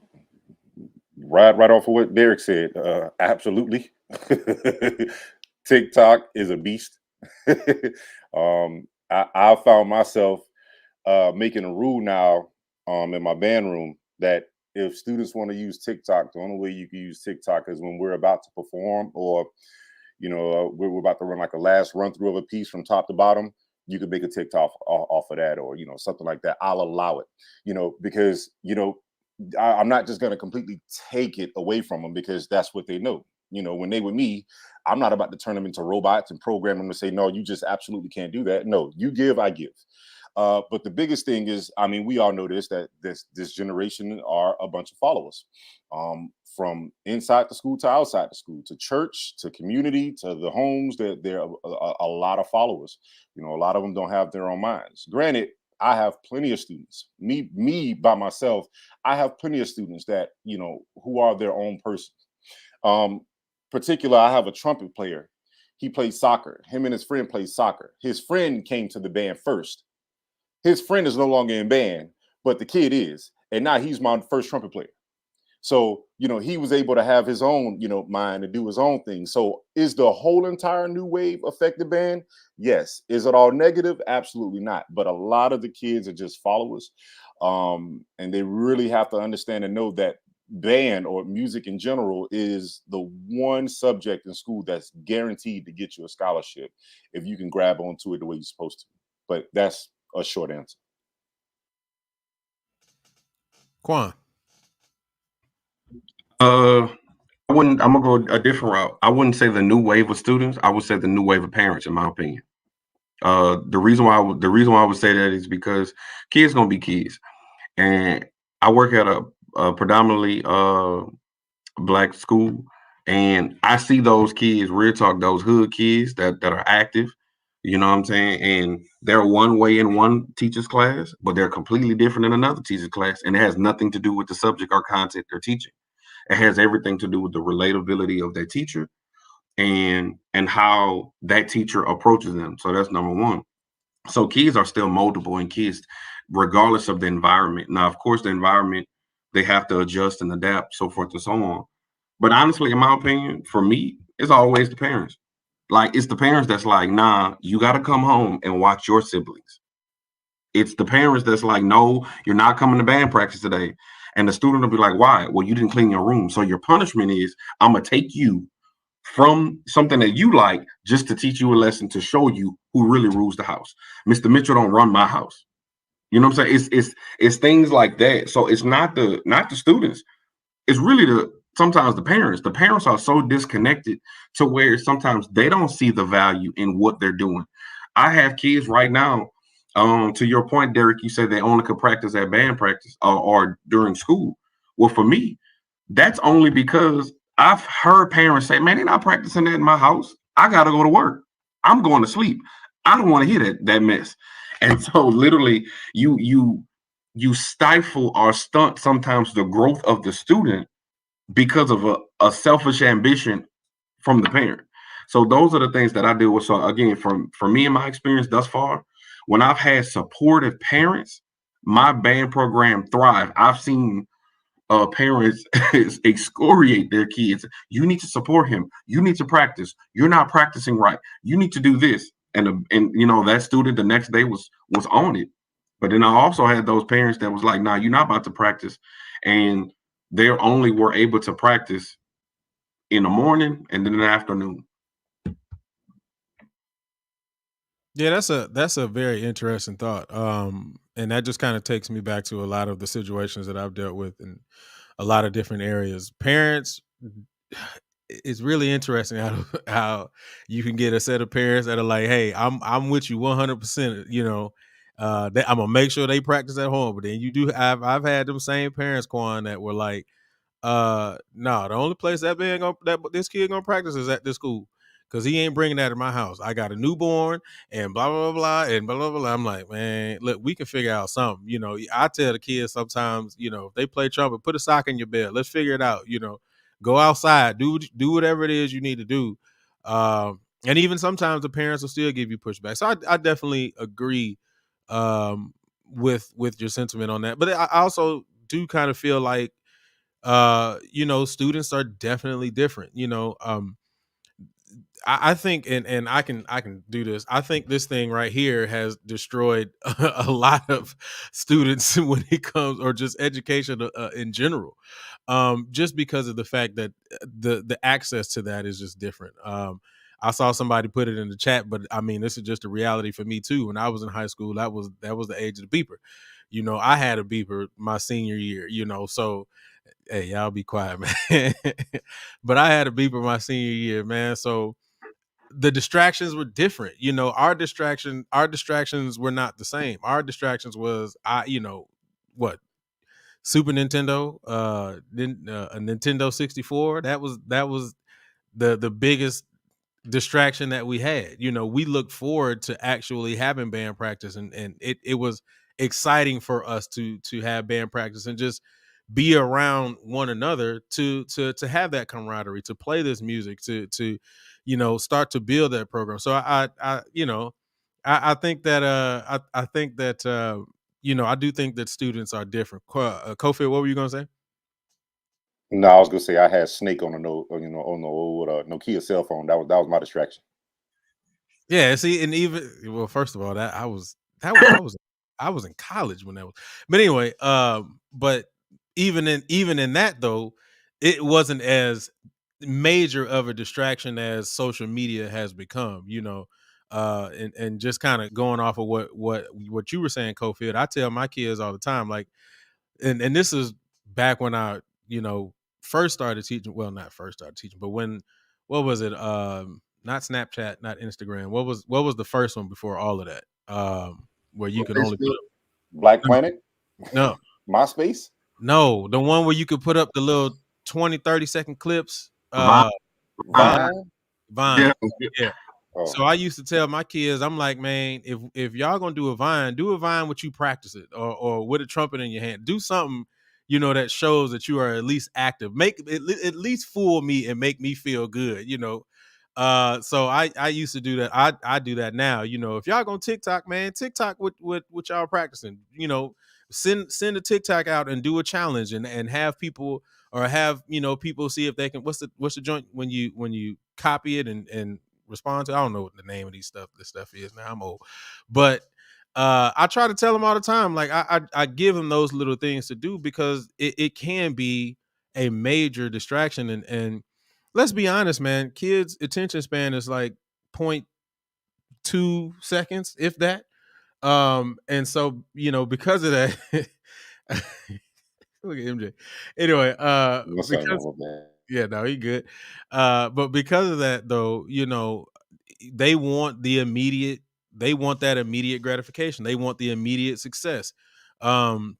ride right off of what Derek said. Absolutely. TikTok is a beast. I found myself making a rule now in my band room that if students want to use TikTok, the only way you can use TikTok is when we're about to perform or, we're about to run like a last run through of a piece from top to bottom. You could make a TikTok off of that or, something like that. I'll allow it, because, I'm not just going to completely take it away from them because that's what they know. when they with me, I'm not about to turn them into robots and program them to say, no, you just absolutely can't do that. No, you give, I give. But the biggest thing is, I mean, we all know that this generation are a bunch of followers, from inside the school to outside the school, to church, to community, to the homes. That there are a lot of followers. A lot of them don't have their own minds. Granted, I have plenty of students. Me by myself, I have plenty of students that who are their own person. Particular, I have a trumpet player. He plays soccer. Him and his friend play soccer. His friend came to the band first. His friend is no longer in band, but the kid is. And now he's my first trumpet player. So, he was able to have his own, mind and do his own thing. So is the whole entire new wave affect the band? Yes. Is it all negative? Absolutely not. But a lot of the kids are just followers. And they really have to understand and know that band or music in general is the one subject in school that's guaranteed to get you a scholarship if you can grab onto it the way you're supposed to. But that's a short answer. Kuan. I'm gonna go a different route. I wouldn't say the new wave of students. I would say the new wave of parents, in my opinion. The reason why I would say that is because kids gonna be kids, and I work at a predominantly Black school, and I see those kids, real talk, those hood kids that are active. You know what I'm saying? And they're one way in one teacher's class, but they're completely different in another teacher's class, and it has nothing to do with the subject or content they're teaching. It has everything to do with the relatability of their teacher and how that teacher approaches them. So that's number one. So kids are still moldable, and kids, regardless of the environment. Now, of course, the environment, they have to adjust and adapt, so forth and so on. But honestly, in my opinion, for me, it's always the parents. Like, it's the parents that's like, nah, you got to come home and watch your siblings. It's the parents that's like, no, you're not coming to band practice today. And the student will be like, why? Well, you didn't clean your room. So your punishment is, I'm going to take you from something that you like just to teach you a lesson to show you who really rules the house. Mr. Mitchell don't run my house. You know what I'm saying? It's things like that. So it's not the students. It's really sometimes the parents. The parents are so disconnected to where sometimes they don't see the value in what they're doing. I have kids right now. To your point, Derek, you said they only could practice at band practice or during school. Well, for me, that's only because I've heard parents say, "Man, they're not practicing that in my house. I got to go to work. I'm going to sleep. I don't want to hear that mess." And so, literally, you stifle or stunt sometimes the growth of the student because of a selfish ambition from the parent. So those are the things that I deal with. So again, for me and my experience thus far, when I've had supportive parents, my band program thrive. I've seen parents excoriate their kids. You need to support him. You need to practice. You're not practicing right. You need to do this. And that student the next day was on it. But then I also had those parents that was like, "Nah, you're not about to practice," and they only were able to practice in the morning and then in the afternoon. Yeah, that's a very interesting thought. And that just kind of takes me back to a lot of the situations that I've dealt with in a lot of different areas. Parents, it's really interesting how you can get a set of parents that are like, "Hey, I'm with you 100%." I'm gonna make sure they practice at home. But then I've had them same parents, Quan, that were like, no, the only place that this kid gonna practice is at this school, because he ain't bringing that to my house. I got a newborn and blah blah blah and blah blah blah. I'm like, man, look, we can figure out something. I tell the kids sometimes, if they play trumpet, put a sock in your bed. Let's figure it out. Go outside, do whatever it is you need to do. And even sometimes the parents will still give you pushback. So I definitely agree with your sentiment on that. But I also do kind of feel like students are definitely different. I think, and I can do this. I think this thing right here has destroyed a lot of students when it comes, or just education in general, just because of the fact that the access to that is just different. I saw somebody put it in the chat, but I mean, this is just a reality for me too. When I was in high school, that was the age of the beeper. You know, I had a beeper my senior year, you know, so hey, y'all be quiet, man. But I had a beeper my senior year, man. So the distractions were different. You know, our distractions were not the same. Our distractions was what Super Nintendo, a Nintendo 64. That was the biggest distraction that we had. You know, we looked forward to actually having band practice, and it was exciting for us to have band practice and just be around one another to have that camaraderie, to play this music, to start to build that program. So I think that I think that I do think that students are different. Kofi, what were you gonna say? No, I was gonna say I had Snake on the on the old Nokia cell phone. That was my distraction. Yeah, see, and even well, first of all, I was in college when that was. But anyway, but even in that though, it wasn't as major of a distraction as social media has become. And just kind of going off of what you were saying, Cofield. I tell my kids all the time, like, and this is back when I first started teaching. Well, not first started teaching, but when what was it? Not Snapchat, not Instagram. What was the first one before all of that? Where you could only put Facebook. up Black no, Planet, no, MySpace. no, the one where you could put up the little 20-30 second clips. Vine, Vine, Vine. Vine. yeah, Yeah. Oh, So I used to tell my kids, I'm like, man, if y'all gonna do a vine with you practice it, or with a trumpet in your hand, do something, that shows that you are at least active. Make at least fool me and make me feel good. So I used to do that. I do that now. If y'all gonna TikTok, man, TikTok what y'all practicing. Send a TikTok out and do a challenge and have people, or have people see if they can. What's the joint when you copy it and respond to? I don't know what the name of this stuff is now. I'm old, but I try to tell them all the time. Like I give them those little things to do, because it can be a major distraction. And let's be honest, man, kids' attention span is like 0.2 seconds, if that. And so because of that, look at MJ. Anyway, that's something because wrong with that. yeah, no, he good. But because of that, though, they want that immediate gratification. They want the immediate success. Um,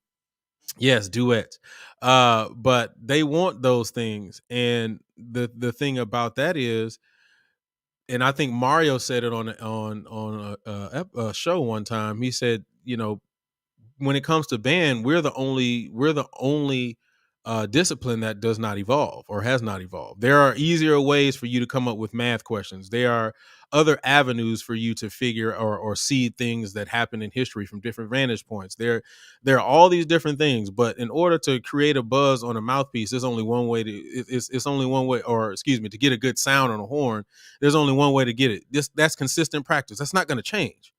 yes, duets. But they want those things. And the thing about that is, and I think Mario said it on a show one time. He said, when it comes to band, we're the only discipline that does not evolve or has not evolved. There are easier ways for you to come up with math questions. There are other avenues for you to figure or see things that happen in history from different vantage points. There are all these different things, but in order to create a buzz on a mouthpiece, there's only one way it's only one way, or excuse me, to get a good sound on a horn. There's only one way to get it. That's consistent practice. That's not going to change.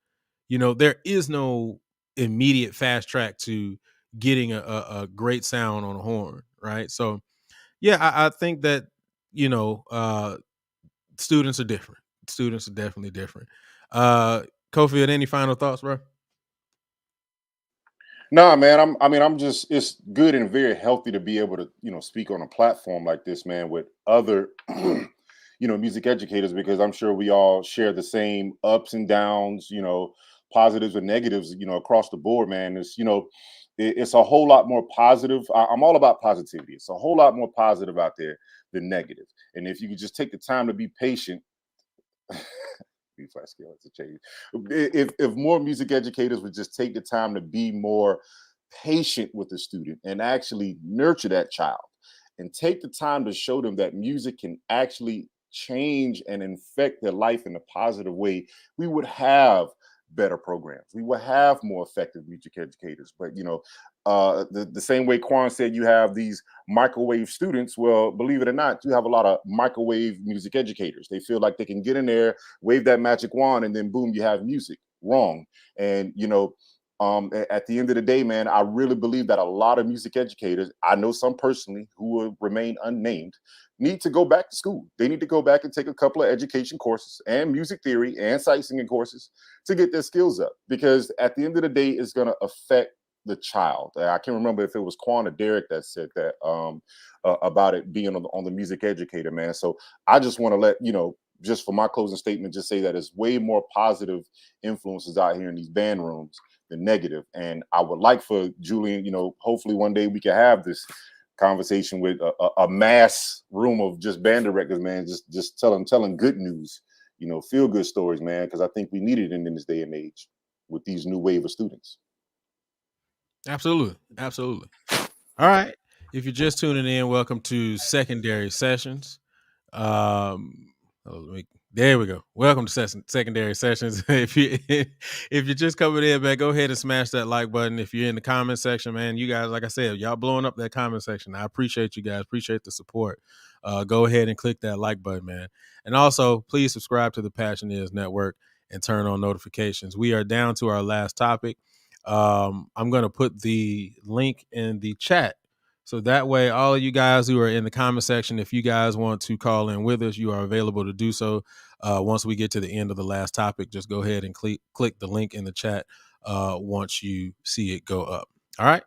There is no immediate fast track to getting a great sound on a horn, right? So yeah, I think that you know uh students are different. Students are definitely different. Kofi, had any final thoughts, bro? Nah, man. I'm just. It's good and very healthy to be able to, speak on a platform like this, man, with other, music educators, because I'm sure we all share the same ups and downs, positives and negatives, across the board, man. It's a whole lot more positive. I'm all about positivity. It's a whole lot more positive out there than negative. And if you could just take the time to be patient, B flat scale has to change. If more music educators would just take the time to be more patient with the student and actually nurture that child, and take the time to show them that music can actually change and infect their life in a positive way, we would have better programs. We would have more effective music educators. But the same way Quan said, you have these microwave students. Well, believe it or not, you have a lot of microwave music educators. They feel like they can get in there, wave that magic wand, and then boom, you have music. Wrong. And at the end of the day, man, I really believe that a lot of music educators, I know some personally who will remain unnamed, need to go back to school. They need to go back and take a couple of education courses and music theory and sight singing courses to get their skills up. Because at the end of the day, it's going to affect the child. I can't remember if it was Quan or Derek that said that about it being on the music educator, man. So I just want to let just for my closing statement, just say that it's way more positive influences out here in these band rooms than negative. And I would like for Julian, hopefully one day we can have this conversation with a mass room of just band directors, man, just telling good news, feel good stories, man, because I think we need it in this day and age with these new wave of students. Absolutely. Absolutely. All right. If you're just tuning in, welcome to Secondary Sessions. There we go. Welcome to Secondary Sessions. if you're just coming in, man, go ahead and smash that like button. If you're in the comment section, man, you guys, like I said, y'all blowing up that comment section. I appreciate you guys. Appreciate the support. Go ahead and click that like button, man. And also, please subscribe to the Passion Is Network and turn on notifications. We are down to our last topic. I'm going to put the link in the chat. So that way, all of you guys who are in the comment section, if you guys want to call in with us, you are available to do so. Once we get to the end of the last topic, just go ahead and click the link in the chat once you see it go up. All right,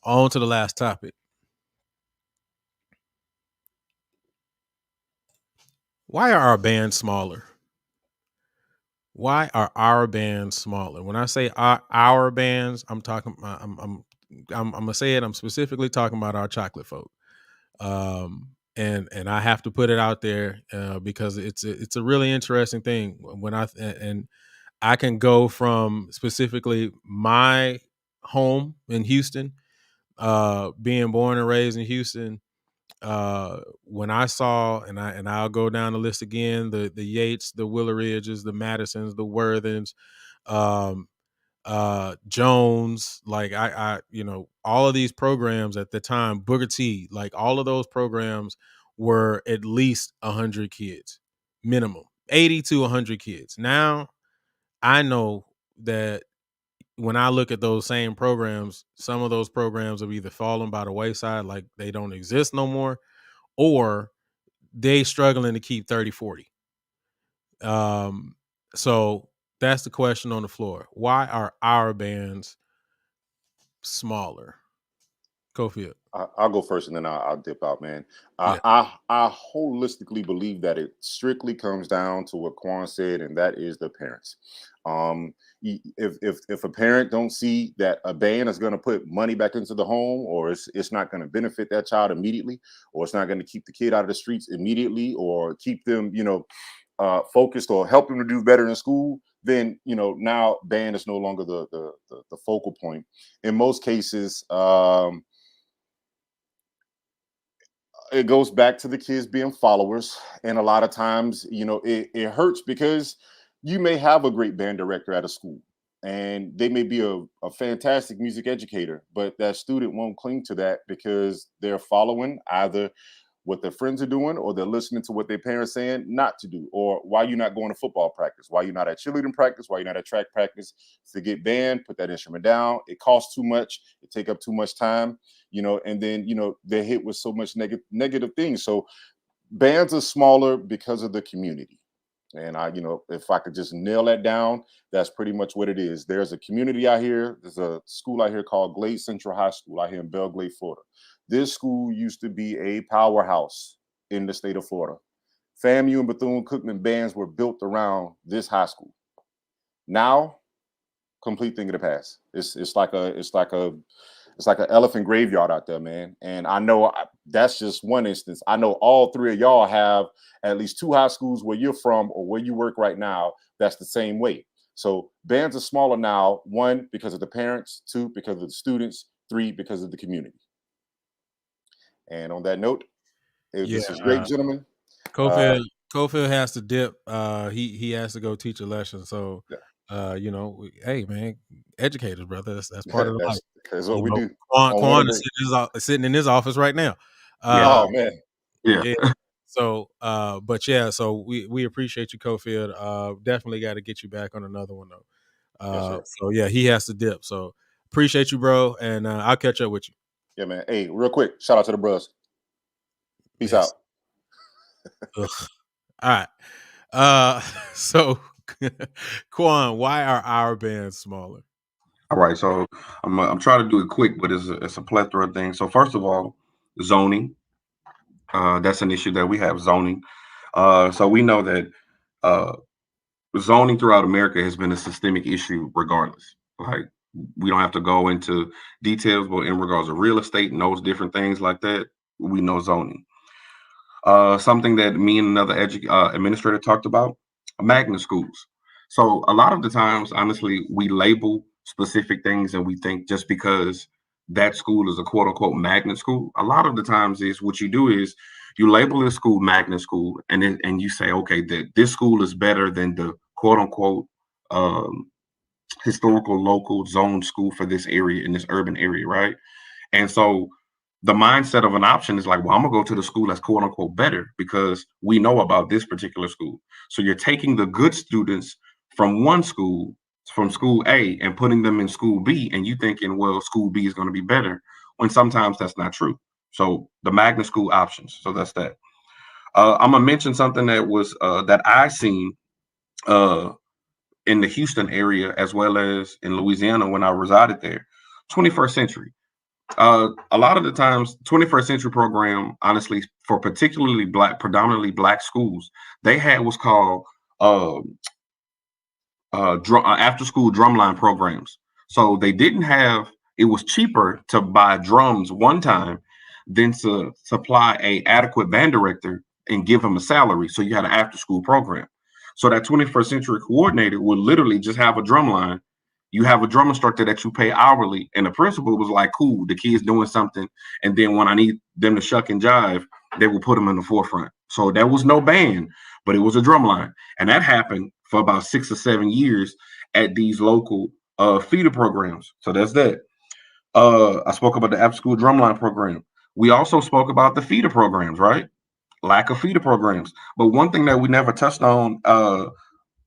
on to the last topic. Why are our bands smaller? Why are our bands smaller? When I say our bands, I'm talking. I'm gonna say it. I'm specifically talking about our chocolate folk. And I have to put it out there because it's a really interesting thing when I can go from specifically my home in Houston, being born and raised in Houston. When I saw, and I'll go down the list again, the Yates, the Willeridges, the Madisons, the Worthens, um, Jones, like I all of these programs at the time, Booker T, like all of those programs were at least 100 kids minimum, 80 to 100 kids. Now I know that when I look at those same programs, some of those programs have either fallen by the wayside, like they don't exist no more, or they struggling to keep 30, 40. So that's the question on the floor. Why are our bands smaller? Cofield. I'll go first and then I'll dip out, man. Yeah. I holistically believe that it strictly comes down to what Quan said, and that is the parents. If a parent don't see that a band is going to put money back into the home, or it's not going to benefit that child immediately, or it's not going to keep the kid out of the streets immediately, or keep them, focused or help them to do better in school, then now band is no longer the focal point. In most cases, it goes back to the kids being followers, and a lot of times it hurts because you may have a great band director at a school and they may be a fantastic music educator, but that student won't cling to that because they're following either what their friends are doing, or they're listening to what their parents saying not to do, or why you're not going to football practice, why you're not at cheerleading practice, why you're not at track practice. Forget band, put that instrument down. It costs too much. It take up too much time, and then, they're hit with so much negative things. So bands are smaller because of the community. And if I could just nail that down, that's pretty much what it is. There's a community out here. There's a school out here called Glade Central High School out here in Belle Glade, Florida. This school used to be a powerhouse in the state of Florida. FAMU and Bethune-Cookman bands were built around this high school. Now, complete thing of the past. It's like an elephant graveyard out there, man. And I know that's just one instance. I know all three of y'all have at least two high schools where you're from or where you work right now that's the same way. So bands are smaller now, one, because of the parents, two, because of the students, three, because of the community. And on that note, this is great, gentlemen. Cofield has to dip. He has to go teach a lesson. So hey man, educators, brother. That's part of the life. That's what we do. Quan is sitting in his office right now. Oh man. Yeah. So but yeah, so we appreciate you, Cofield. Definitely got to get you back on another one though. So yeah, he has to dip. So appreciate you, bro, and I'll catch up with you. Yeah, man. Hey, real quick, shout out to the bros. Peace out. All right. So Quan, why are our bands smaller? All right, so I'm trying to do it quick, but it's a plethora of things. So first of all, zoning. That's an issue that we have, zoning. So we know that uh, zoning throughout America has been a systemic issue, regardless. Like we don't have to go into details, but in regards to real estate and those different things like that, we know zoning. Something that me and another administrator talked about, magnet schools. So a lot of the times, honestly, we label specific things and we think just because that school is a quote unquote magnet school, a lot of the times is what you do is you label a school magnet school and you say, okay, that this school is better than the quote unquote um, historical local zone school for this area in this urban area, right? And so the mindset of an option is like, well, I'm gonna go to the school that's quote unquote better because we know about this particular school. So you're taking the good students from one school, from school A, and putting them in school B, and you thinking, well, school B is going to be better, when sometimes that's not true. So the magnet school options. So that's that. I'm gonna mention something that I seen uh, in the Houston area as well as in Louisiana when I resided there. 21st century. A lot of the times, 21st century program, honestly, for particularly predominantly black schools, they had what's called uh, after school drumline programs. So they didn't have, it was cheaper to buy drums one time than to supply a adequate band director and give him a salary. So you had an after school program. So that 21st century coordinator would literally just have a drum line. You have a drum instructor that you pay hourly, and the principal was like, cool, the kid's doing something. And then when I need them to shuck and jive, they will put them in the forefront. So there was no band, but it was a drum line. And that happened for about 6 or 7 years at these local feeder programs. So that's that. I spoke about the after school drumline program. We also spoke about the feeder programs, right? Lack of feeder programs. But one thing that we never touched on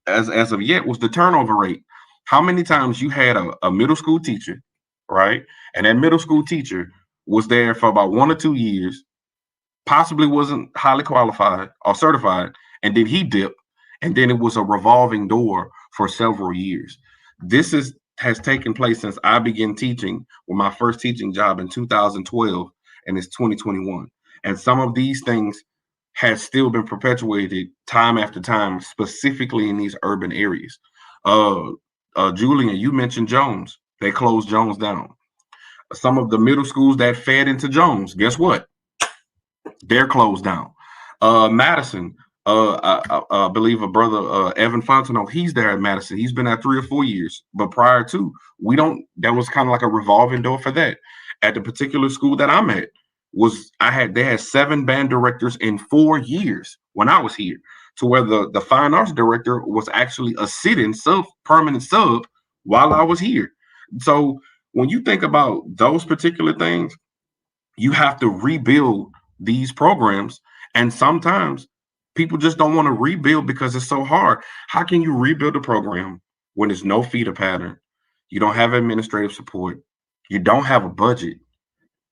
as of yet was the turnover rate. How many times you had a middle school teacher, right? And that middle school teacher was there for about 1 or 2 years, possibly wasn't highly qualified or certified, and then he dipped, and then it was a revolving door for several years. This is has taken place since I began teaching with my first teaching job in 2012, and it's 2021. And some of these things has still been perpetuated time after time, specifically in these urban areas. Uh, Julian, you mentioned Jones. They closed Jones down. Some of the middle schools that fed into Jones, guess what? They're closed down. Madison, I believe a brother, Evan Fontenot, he's there at Madison. He's been there 3 or 4 years. But prior to, we don't, that was kind of like a revolving door for that. At the particular school that I'm at, they had 7 band directors in 4 years when I was here, to where the fine arts director was actually a sit-in permanent sub while I was here. So when you think about those particular things, you have to rebuild these programs. And sometimes people just don't want to rebuild because it's so hard. How can you rebuild a program when there's no feeder pattern? You don't have administrative support. You don't have a budget.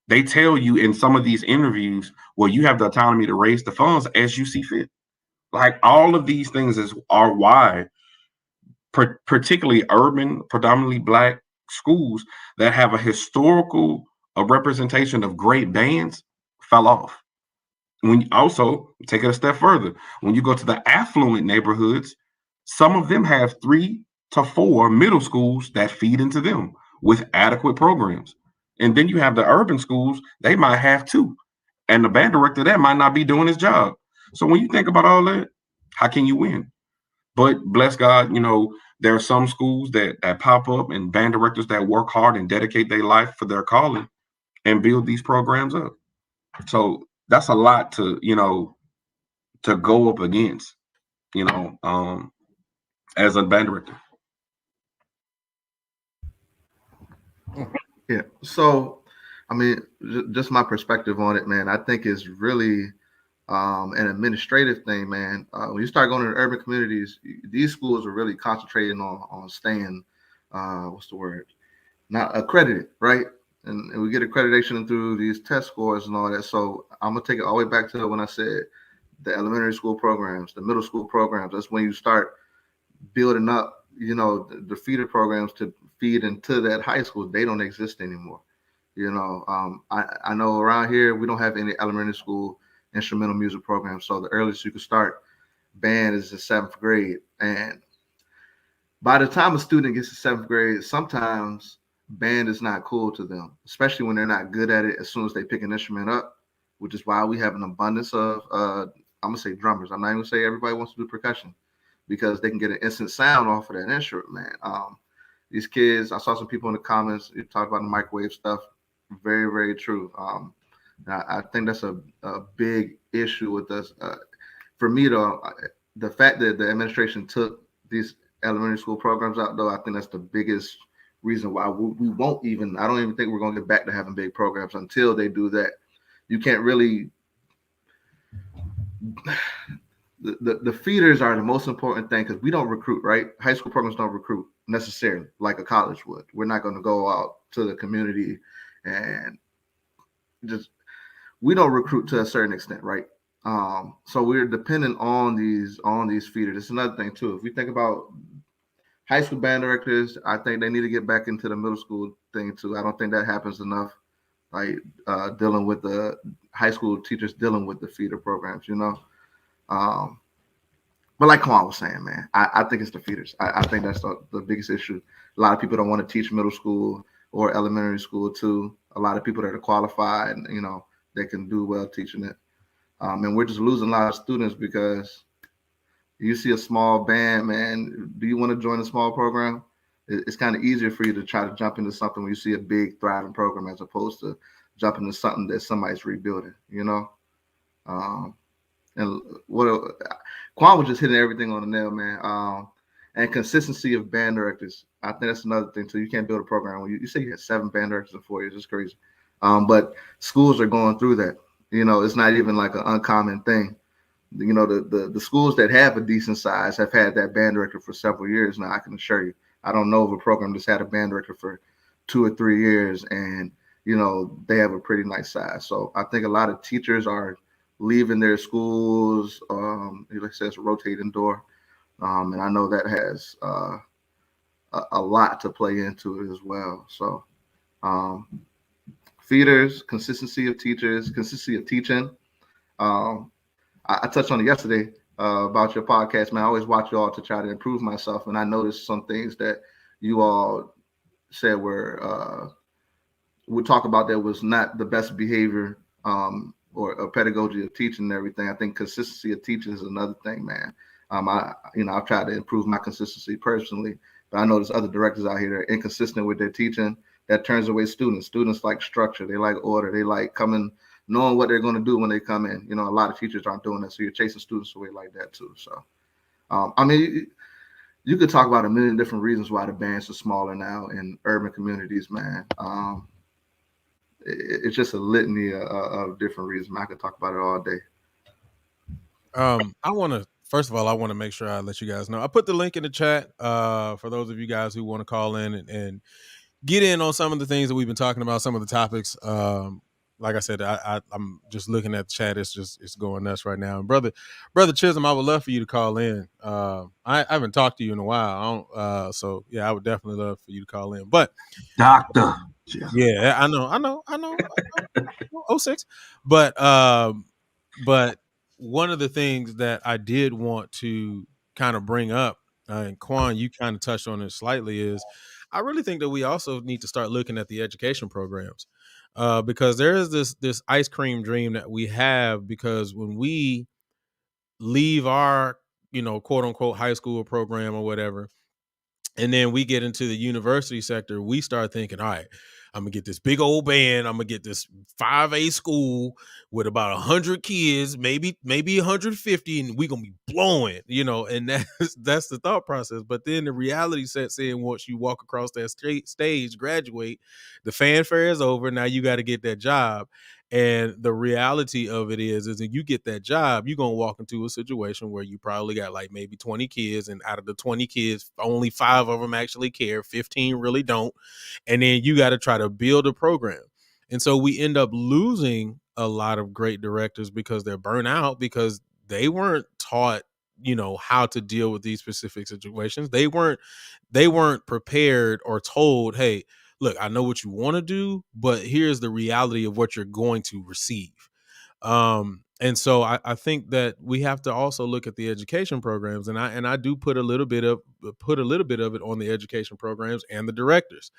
They tell you in some of these interviews, well, you have the autonomy to raise the funds as you see fit. Like all of these things are why, particularly urban, predominantly black schools that have a historical a representation of great bands fell off. When also take it a step further, when you go to the affluent neighborhoods, some of them have 3 to 4 middle schools that feed into them with adequate programs. And then you have the urban schools, they might have 2. And the band director there might not be doing his job. So when you think about all that, how can you win? But bless God, there are some schools that pop up and band directors that work hard and dedicate their life for their calling and build these programs up. So that's a lot to go up against, as a band director. Yeah. So, I mean, just my perspective on it, man. I think it's really an administrative thing, man. When you start going to the urban communities, these schools are really concentrating on staying, what's the word? Not accredited, right? And we get accreditation through these test scores and all that. So I'm gonna take it all the way back to when I said the elementary school programs, the middle school programs. That's when you start building up the feeder programs to feed into that high school, they don't exist anymore. I know around here we don't have any elementary school instrumental music programs. So the earliest you can start band is the 7th grade. And by the time a student gets to 7th grade, sometimes band is not cool to them, especially when they're not good at it as soon as they pick an instrument up, which is why we have an abundance of, I'm going to say drummers. I'm not even going to say everybody wants to do percussion because they can get an instant sound off of that instrument, man. These kids, I saw some people in the comments, you talk about the microwave stuff. Very, very true. I think that's a big issue with us. For me, though, the fact that the administration took these elementary school programs out, though, I think that's the biggest reason why we won't even. I don't even think we're going to get back to having big programs until they do that. You can't really. The feeders are the most important thing because we don't recruit, right? High school programs don't recruit necessarily like a college would. We're not going to go out to the community and just we don't recruit to a certain extent, right? So we're dependent on these feeders. It's another thing too. If we think about high school band directors, I think they need to get back into the middle school thing too. I don't think that happens enough. Like dealing with the high school teachers dealing with the feeder programs, But like Kuan was saying, man, I think it's the feeders. I think that's the biggest issue. A lot of people don't want to teach middle school or elementary school too. A lot of people that are qualified, they can do well teaching it. And we're just losing a lot of students because you see a small band, man. Do you want to join a small program? It's kind of easier for you to try to jump into something when you see a big thriving program as opposed to jumping into something that somebody's rebuilding, and what Kuan was just hitting everything on the nail, man. And consistency of band directors. I think that's another thing too. You can't build a program when you say you had 7 band directors in 4 years. It's crazy. But schools are going through that. It's not even like an uncommon thing. The schools that have a decent size have had that band director for several years now. I can assure you. I don't know of a program that's had a band director for 2 or 3 years, and they have a pretty nice size. So I think a lot of teachers are leaving their schools, like I said, it's a rotating door. And I know that has a lot to play into it as well. So feeders, consistency of teachers, consistency of teaching. I touched on it yesterday about your podcast, man. I always watch you all to try to improve myself. And I noticed some things that you all said would talk about that was not the best behavior or a pedagogy of teaching and everything. I think consistency of teaching is another thing, man. I've tried to improve my consistency personally, but I know there's other directors out here that are inconsistent with their teaching. That turns away students. Students like structure. They like order. They like coming, knowing what they're going to do when they come in. A lot of teachers aren't doing that, so you're chasing students away like that too. So, you could talk about a million different reasons why the bands are smaller now in urban communities, man. It's just a litany of different reasons. I could talk about it all day. First of all, I want to make sure I let you guys know. I put the link in the chat for those of you guys who want to call in and get in on some of the things that we've been talking about, some of the topics. Like I said, I'm just looking at the chat. It's going nuts right now. And brother Chisholm, I would love for you to call in. I haven't talked to you in a while. So yeah, I would definitely love for you to call in. But Doctor. Yeah, I know. 06. But one of the things that I did want to kind of bring up, and Kuan, you kind of touched on it slightly, is I really think that we also need to start looking at the education programs. Because there is this ice cream dream that we have, because when we leave our, quote unquote high school program or whatever, and then we get into the university sector, we start thinking, all right, I'm gonna get this big old band. I'm gonna get this 5A school with about 100 kids, maybe 150, and we're gonna be blowing, and that's the thought process. But then the reality sets in once you walk across that stage, graduate, the fanfare is over. Now you got to get that job. And the reality of it is that you get that job, you're going to walk into a situation where you probably got like maybe 20 kids. And out of the 20 kids, only 5 of them actually care. 15 really don't. And then you got to try to build a program. And so we end up losing a lot of great directors because they're burnt out, because they weren't taught how to deal with these specific situations. They weren't prepared or told, hey, look, I know what you want to do, but here's the reality of what you're going to receive. And so I think that we have to also look at the education programs, and I do put a little bit of it on the education programs and the directors.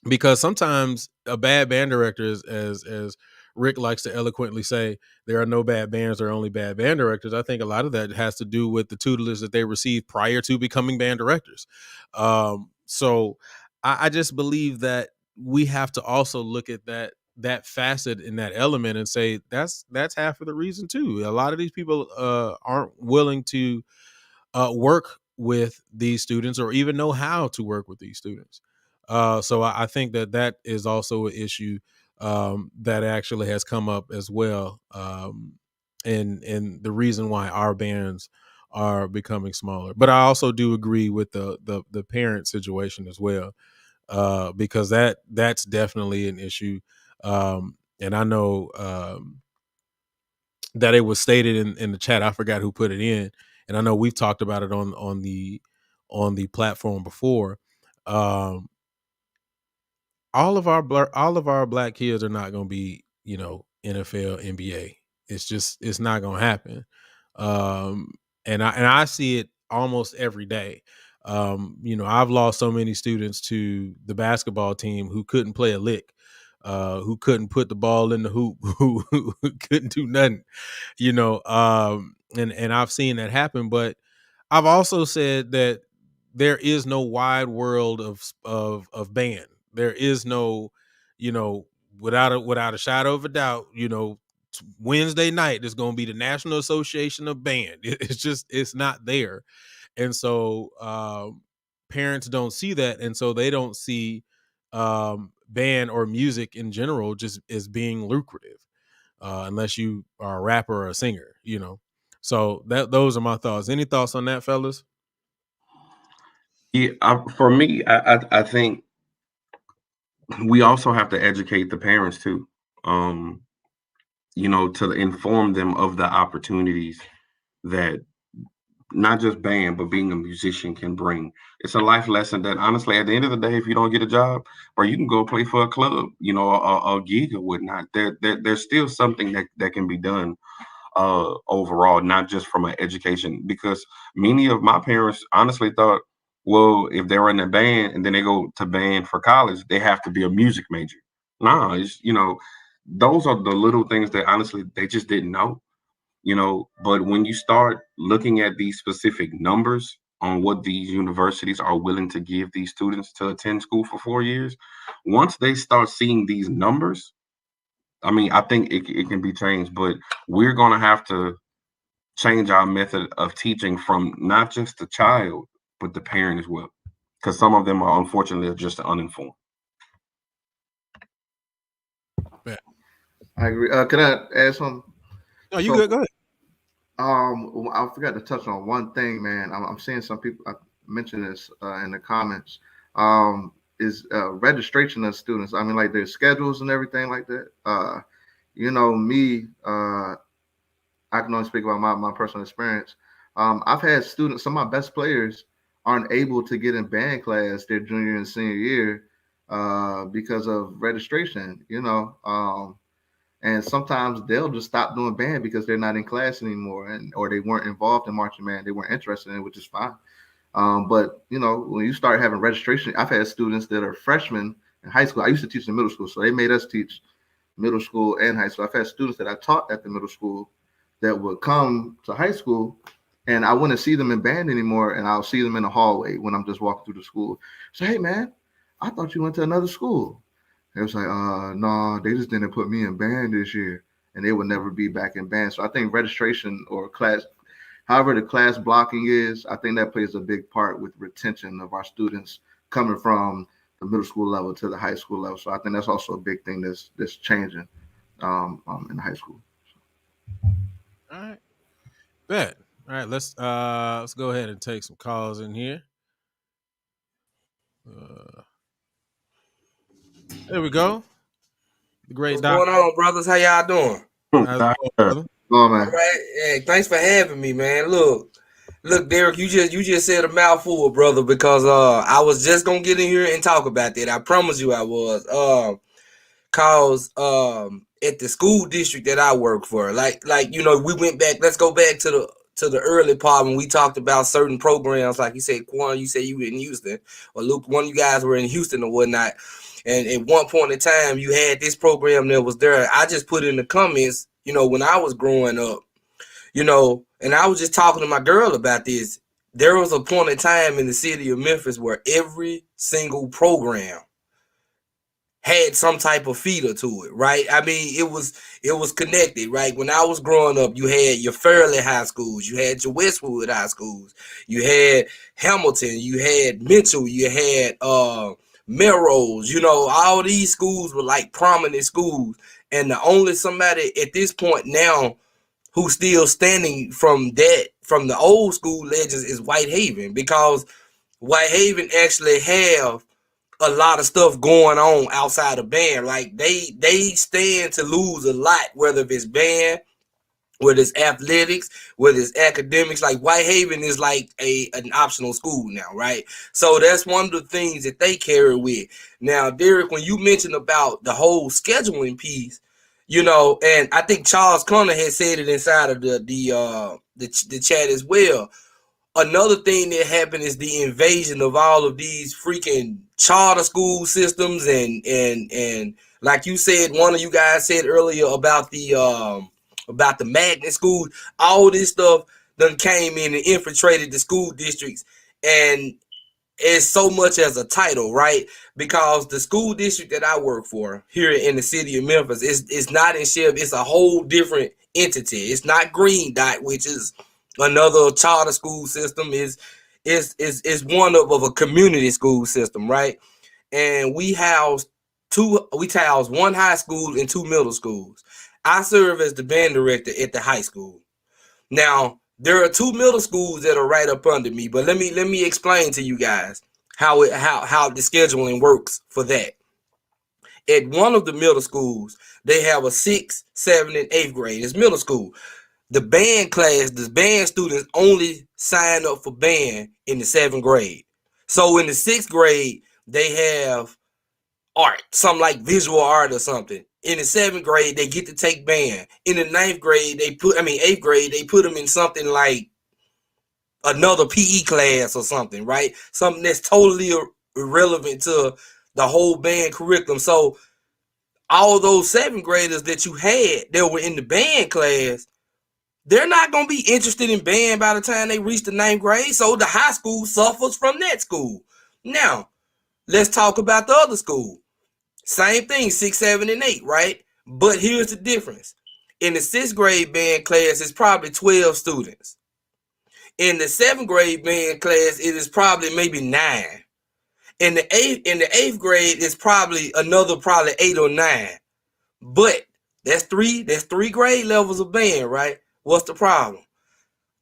Because sometimes a bad band director is, as Rick likes to eloquently say, there are no bad bands, there are only bad band directors. I think a lot of that has to do with the tutelage that they received prior to becoming band directors. So I just believe that we have to also look at that facet in that element and say that's half of the reason too. A lot of these people aren't willing to work with these students or even know how to work with these students. So I think that is also an issue that actually has come up as well, and the reason why our bands are becoming smaller. But I also do agree with the parent situation as well, because that's definitely an issue. And I know that it was stated in the chat. I forgot who put it in, and I know we've talked about it on the platform before. Um, all of our black kids are not going to be NFL, NBA. It's not going to happen. Um, and I see it almost every day. I've lost so many students to the basketball team who couldn't play a lick, who couldn't put the ball in the hoop, who couldn't do nothing. And I've seen that happen, but I've also said that there is no wide world of band. There is no, you know, without a shadow of a doubt, Wednesday night is going to be the National Association of Band. It's not there. And so parents don't see that, and so they don't see band or music in general just as being lucrative, unless you are a rapper or a singer. So those are my thoughts. Any thoughts on that, fellas? Yeah, for me, I think we also have to educate the parents too. Um, to inform them of the opportunities that not just band, but being a musician can bring. It's a life lesson that honestly, at the end of the day, if you don't get a job, or you can go play for a club, a gig or whatnot, there's still something that can be done overall, not just from an education. Because many of my parents honestly thought, well, if they're in a band and then they go to band for college, they have to be a music major. Nah, those are the little things that honestly they just didn't know. But when you start looking at these specific numbers on what these universities are willing to give these students to attend school for 4 years, once they start seeing these numbers, I mean, I think it can be changed, but we're going to have to change our method of teaching from not just the child, but the parent as well. Because some of them are unfortunately just uninformed. I agree. Can I add something? No, you good. Go ahead. I forgot to touch on one thing, man. I'm seeing some people mention this in the comments. Is registration of students. I mean, like their schedules and everything like that. Me. I can only speak about my personal experience. I've had students. Some of my best players aren't able to get in band class their junior and senior year because of registration. And sometimes they'll just stop doing band because they're not in class anymore, or they weren't involved in marching band, they weren't interested in it, which is fine. But when you start having registration, I've had students that are freshmen in high school. I used to teach in middle school, so they made us teach middle school and high school. I've had students that I taught at the middle school that would come to high school, and I wouldn't see them in band anymore, and I'll see them in the hallway when I'm just walking through the school. So, hey man, I thought you went to another school. It was like, no, they just didn't put me in band this year, and they would never be back in band. So I think registration or class, however the class blocking is, I think that plays a big part with retention of our students coming from the middle school level to the high school level. So I think that's also a big thing that's changing in high school. All right, bet. All right, let's go ahead and take some calls in here. There we go. The great What's Doc. going on, brothers? How y'all doing? How's it going, brother? Oh man. All right. Hey, thanks for having me, man. Look, Derek, you just said a mouthful, brother, because I was just gonna get in here and talk about that. I promise you I was. Cause at the school district that I work for, like we went back. Let's go back to the early part when we talked about certain programs. Like you said, Kuan, you said you were in Houston, or Luke, one of you guys were in Houston or whatnot. And at one point in time, you had this program that was there. I just put in the comments, when I was growing up, and I was just talking to my girl about this. There was a point in time in the city of Memphis where every single program had some type of feeder to it, right? I mean, it was connected, right? When I was growing up, you had your Fairleigh high schools, you had your Westwood high schools, you had Hamilton, you had Mitchell, you had Melrose, all these schools were like prominent schools. And the only somebody at this point now who's still standing from the old school legends is Whitehaven, because Whitehaven actually have a lot of stuff going on outside of band. Like they stand to lose a lot, whether it's band, whether it's athletics, whether it's academics. Like Whitehaven is like an optional school now, right? So that's one of the things that they carry with. Now, Derek, when you mentioned about the whole scheduling piece, and I think Charles Connor had said it inside of the chat as well. Another thing that happened is the invasion of all of these freaking charter school systems, and like you said, one of you guys said earlier about the magnet schools. All this stuff done came in and infiltrated the school districts, and it's so much as a title, right? Because the school district that I work for here in the city of Memphis is not in Chev. It's a whole different entity. It's not Green Dot, which is another charter school system. Is one of a community school system, right? And we house one high school and two middle schools. I serve as the band director at the high school. Now, there are two middle schools that are right up under me, but let me explain to you guys how the scheduling works for that. At one of the middle schools, they have a 6th, 7th, and 8th grade. It's middle school. The band students only sign up for band in the 7th grade. So in the 6th grade, they have art, something like visual art or something. In the 7th grade, they get to take band. In the 8th grade, they put them in something like another PE class or something, right? Something that's totally irrelevant to the whole band curriculum. So all those 7th graders that you had that were in the band class, they're not going to be interested in band by the time they reach the 9th grade. So the high school suffers from that school. Now, let's talk about the other school. Same thing, 6, 7, and 8, right? But here's the difference. In the 6th grade band class, it's probably 12 students. In the 7th grade band class, it is probably maybe 9. In the 8th grade, it's probably 8 or 9. But that's three grade levels of band, right? What's the problem?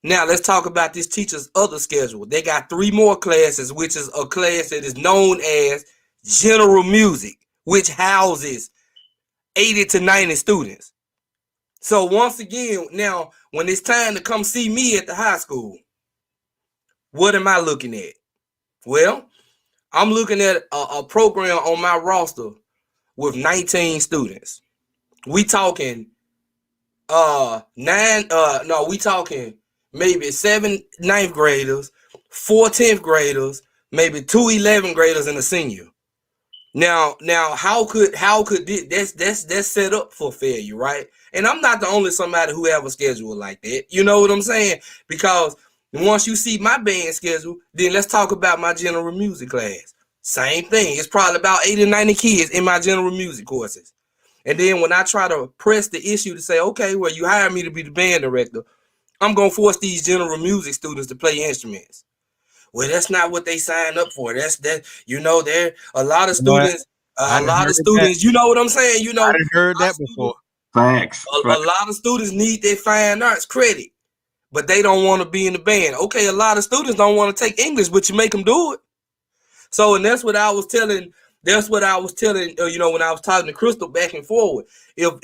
Now let's talk about this teacher's other schedule. They got 3 more classes, which is a class that is known as general music, which houses 80 to 90 students. So once again, now when it's time to come see me at the high school, what am I looking at? Well, I'm looking at a program on my roster with 19 students. We talking we talking maybe 7 9th graders, 4 10th graders, maybe 2 11th graders, and a senior. Now, how could this that's set up for failure, right? And I'm not the only somebody who have a schedule like that. You know what I'm saying? Because once you see my band schedule, then let's talk about my general music class. Same thing. It's probably about 80 or 90 kids in my general music courses. And then when I try to press the issue to say, okay, well, you hired me to be the band director, I'm gonna force these general music students to play instruments. Well, that's not what they signed up for. There a lot of students, you know what I'm saying? I heard that before. Facts. A lot of students need their fine arts credit, but they don't want to be in the band. Okay, a lot of students don't want to take English, but you make them do it. So, and that's what I was telling. When I was talking to Crystal back and forward. If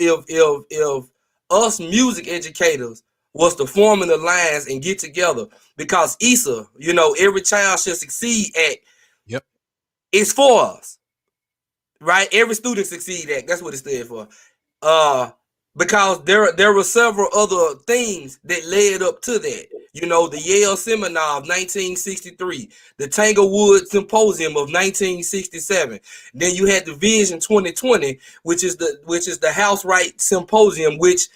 us music educators was to form in the lines and get together, because ESA, you know, every child should succeed at. Yep. It's for us, right? Every student succeed at. That's what it stood for. Because there were several other things that led up to that. You know, the Yale Seminar of 1963, the Tanglewood Symposium of 1967. Then you had the Vision 2020, which is the House Right Symposium, which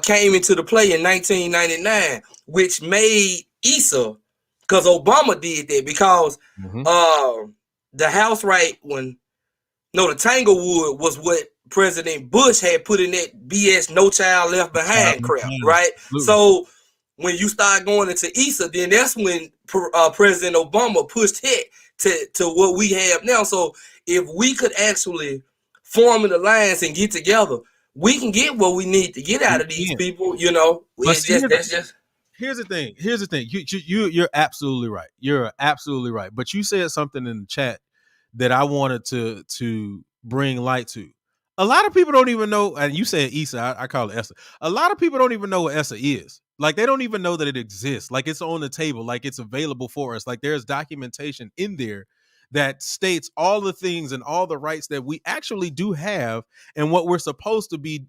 came into the play in 1999, which made ESA, because Obama did that, because the House Right one. No, the Tanglewood was what President Bush had put in that BS "No Child Left Behind" crap, right? Absolutely. So when you start going into ESA, then that's when President Obama pushed it to what we have now. So if we could actually form an alliance and get together, we can get what we need to get out of these people. You know, But that's just. Here's the thing. You're absolutely right. You're absolutely right. But you said something in the chat that I wanted to bring light to. A lot of people don't even know, and you said ESA, I call it ESA. A lot of people don't even know what ESA is. Like, they don't even know that it exists. Like, it's on the table, like it's available for us. Like, there's documentation in there that states all the things and all the rights that we actually do have, and what's supposed to be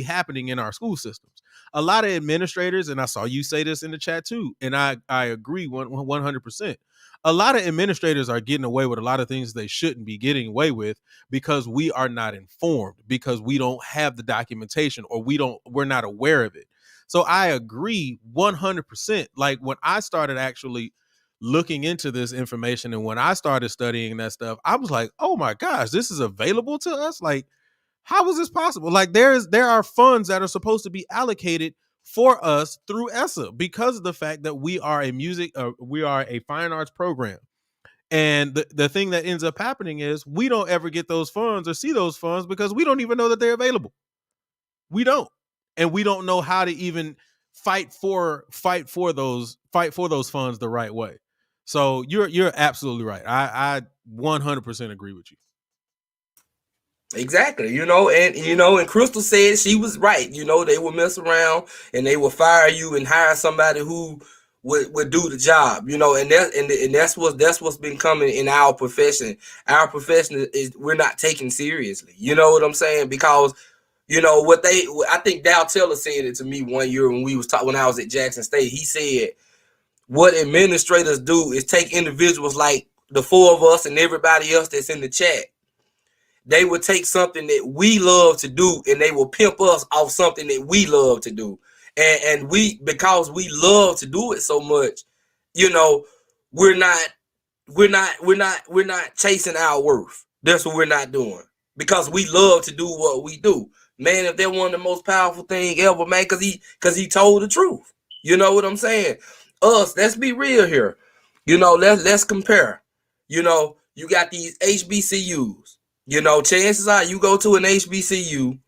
happening in our school systems. A lot of administrators, and I saw you say this in the chat too, and I agree 100%. A lot of administrators are getting away with a lot of things they shouldn't be getting away with, because we are not informed, because we don't have the documentation, or we're not aware of it. So I agree 100%. Like, when I started actually looking into this information and when I started studying that stuff, I was like, oh my gosh, this is available to us. Like, how is this possible? Like, there are funds that are supposed to be allocated for us through ESSA, because of the fact that we are a fine arts program. And the thing that ends up happening is we don't ever get those funds or see those funds, because we don't even know that they're available. We don't. And we don't know how to even fight for those funds the right way. So you're absolutely right. I 100% agree with you. Exactly, and Crystal said she was right. They would mess around and they would fire you and hire somebody who would do the job. And that's what's been coming in our profession. Our profession is we're not taken seriously. You know what I'm saying? Because I think Dow Taylor said it to me one year when I was at Jackson State. He said what administrators do is take individuals like the four of us and everybody else that's in the chat. They would take something that we love to do and they will pimp us off something that we love to do. And we, because we love to do it so much, we're not chasing our worth. That's what we're not doing, because we love to do what we do. Man, if they're one of the most powerful thing ever, man, because he told the truth. You know what I'm saying? Let's be real here. Let's compare. You got these HBCUs. Chances are you go to an HBCU,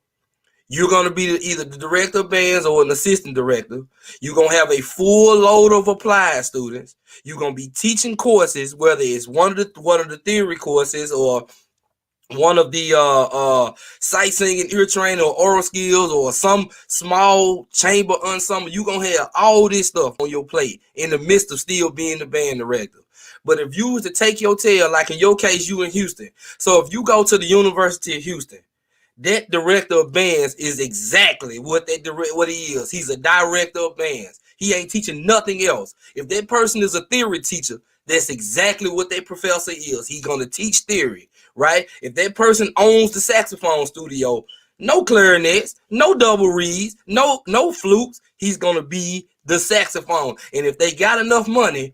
you're going to be either the director of bands or an assistant director. You're going to have a full load of applied students. You're going to be teaching courses, whether it's one of the theory courses or one of the sight singing, ear training, or oral skills, or some small chamber ensemble. You're going to have all this stuff on your plate in the midst of still being the band director. But if you was to take your tail, like in your case, you in Houston. So if you go to the University of Houston, that director of bands is exactly what he is. He's a director of bands. He ain't teaching nothing else. If that person is a theory teacher, that's exactly what that professor is. He's going to teach theory, right? If that person owns the saxophone studio, no clarinets, no double reeds, no flutes, he's going to be the saxophone. And if they got enough money,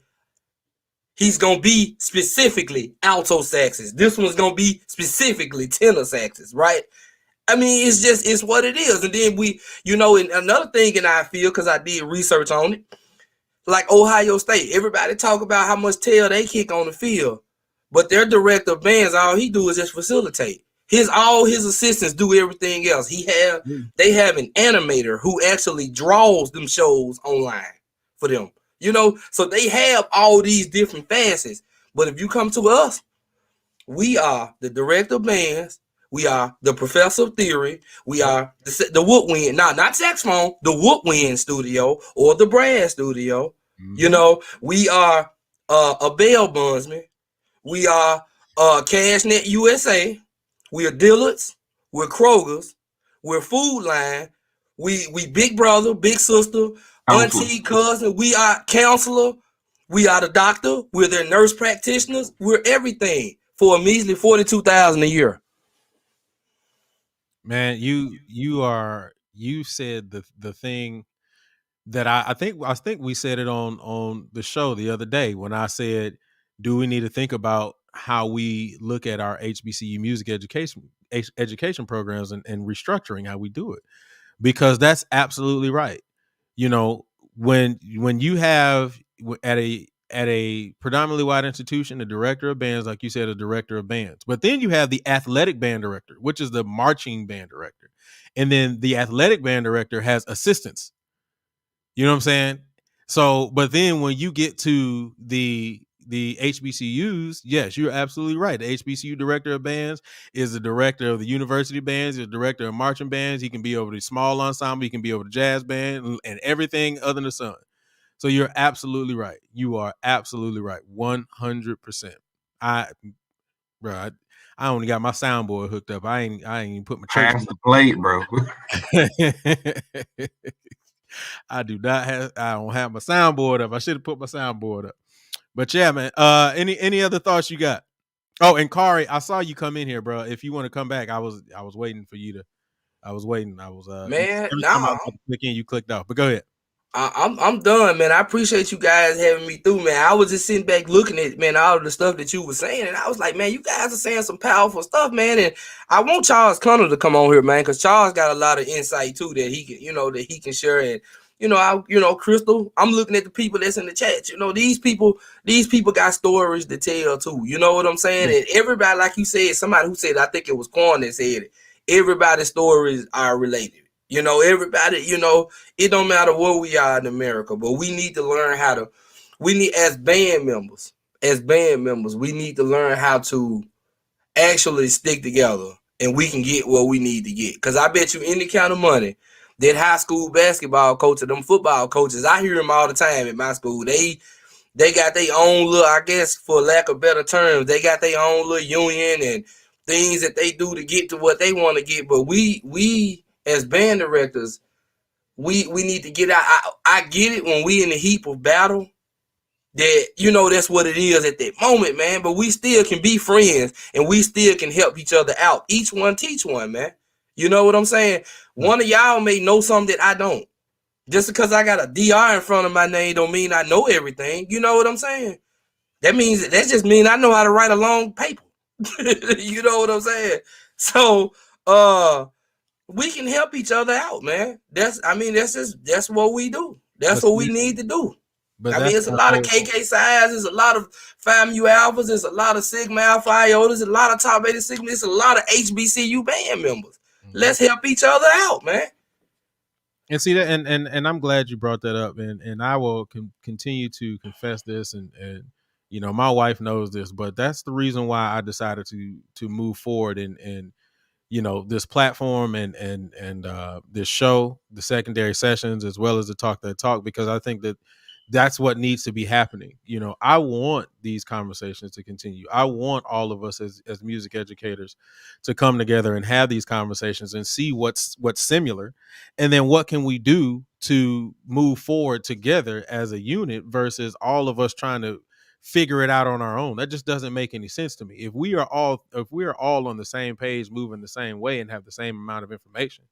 he's going to be specifically alto saxes. This one's going to be specifically tenor saxes, right? I mean, it's what it is. And then and another thing in our field, because I did research on it, like Ohio State, everybody talk about how much tail they kick on the field, but their director of bands, all he do is just facilitate. All his assistants do everything else. They have an animator who actually draws them shows online for them. So they have all these different facets. But if you come to us, we are the director of bands. We are the Professor of Theory. We are the woodwind, not saxophone, the woodwind studio or the brass studio. We are a bail bondsman. We are Cashnet USA. We are Dillard's. We're Kroger's. We're Food Line. We big brother, big sister, auntie, cousin. We are counselor. We are the doctor. We're their nurse practitioners. We're everything for a measly $42,000 a year. Man, you said the thing that I think we said it on the show the other day when I said, do we need to think about how we look at our HBCU music education programs and restructuring how we do it? Because that's absolutely right. When you have at a predominantly white institution, a director of bands, like you said, a director of bands, but then you have the athletic band director, which is the marching band director, and then the athletic band director has assistants. You know what I'm saying? So, but then when you get to the HBCUs, yes, you're absolutely right. The HBCU director of bands is the director of the university bands, is the director of marching bands. He can be over the small ensemble, he can be over the jazz band and everything other than the sun. So you're absolutely right. You are absolutely right. 100%. I only got my soundboard hooked up. I ain't even put my church. Pass the plate, bro. I don't have my soundboard up. I should have put my soundboard up. But yeah, man. Any other thoughts you got? Oh, and Kari, I saw you come in here, bro. If you want to come back, I was waiting for you to. I was waiting. I was man. Every time I was about to click in, you clicked off. But go ahead. I'm done, man. I appreciate you guys having me through, man. I was just sitting back looking at, man, all of the stuff that you were saying, and I was like, man, you guys are saying some powerful stuff, man. And I want Charles Connor to come on here, man, because Charles got a lot of insight too that he can, that he can share. And Crystal, I'm looking at the people that's in the chat. These people got stories to tell too. You know what I'm saying? And everybody, like you said, somebody who said, I think it was Kuan that said it. Everybody's stories are related. Everybody, it don't matter where we are in America, but we need to learn as band members, we need to learn how to actually stick together and we can get what we need to get. Because I bet you any kind of money that high school basketball coach or them football coaches, I hear them all the time at my school. They got their own little, I guess, for lack of better terms, they got their own little union and things that they do to get to what they want to get. But we as band directors, we need to get out. I get it when we in the heap of battle that, that's what it is at that moment, man. But we still can be friends and we still can help each other out. Each one teach one, man. You know what I'm saying? One of y'all may know something that I don't. Just because I got a DR in front of my name don't mean I know everything. You know what I'm saying? That just means I know how to write a long paper. You know what I'm saying? So, we can help each other out, man. That's what we do. That's what we need to do. But it's a lot of KK sides, there's a lot of Phi Mu alphas, there's a lot of Sigma Alpha Iota, there's a lot of Tau Beta Sigma, there's a lot of HBCU band members. Let's help each other out, man. And see that, and I'm glad you brought that up, and I will continue to confess this, and my wife knows this, but that's the reason why I decided to move forward and this platform and this show, the secondary sessions, as well as the Talk That Talk, because I think that's what needs to be happening. I want these conversations to continue. I want all of us as music educators to come together and have these conversations and see what's similar, and then what can we do to move forward together as a unit versus all of us trying to figure it out on our own. That just doesn't make any sense to me. If we are all on the same page, moving the same way, and have the same amount of information,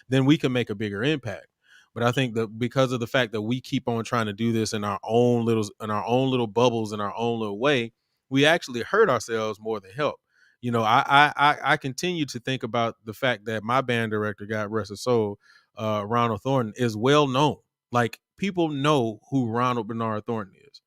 then we can make a bigger impact. But I think that because of the fact that we keep on trying to do this in our own little bubbles, in our own little way, we actually hurt ourselves more than help. I continue to think about the fact that my band director, God rest his soul, Ronald Thornton, is well known. Like, people know who Ronald Bernard Thornton is.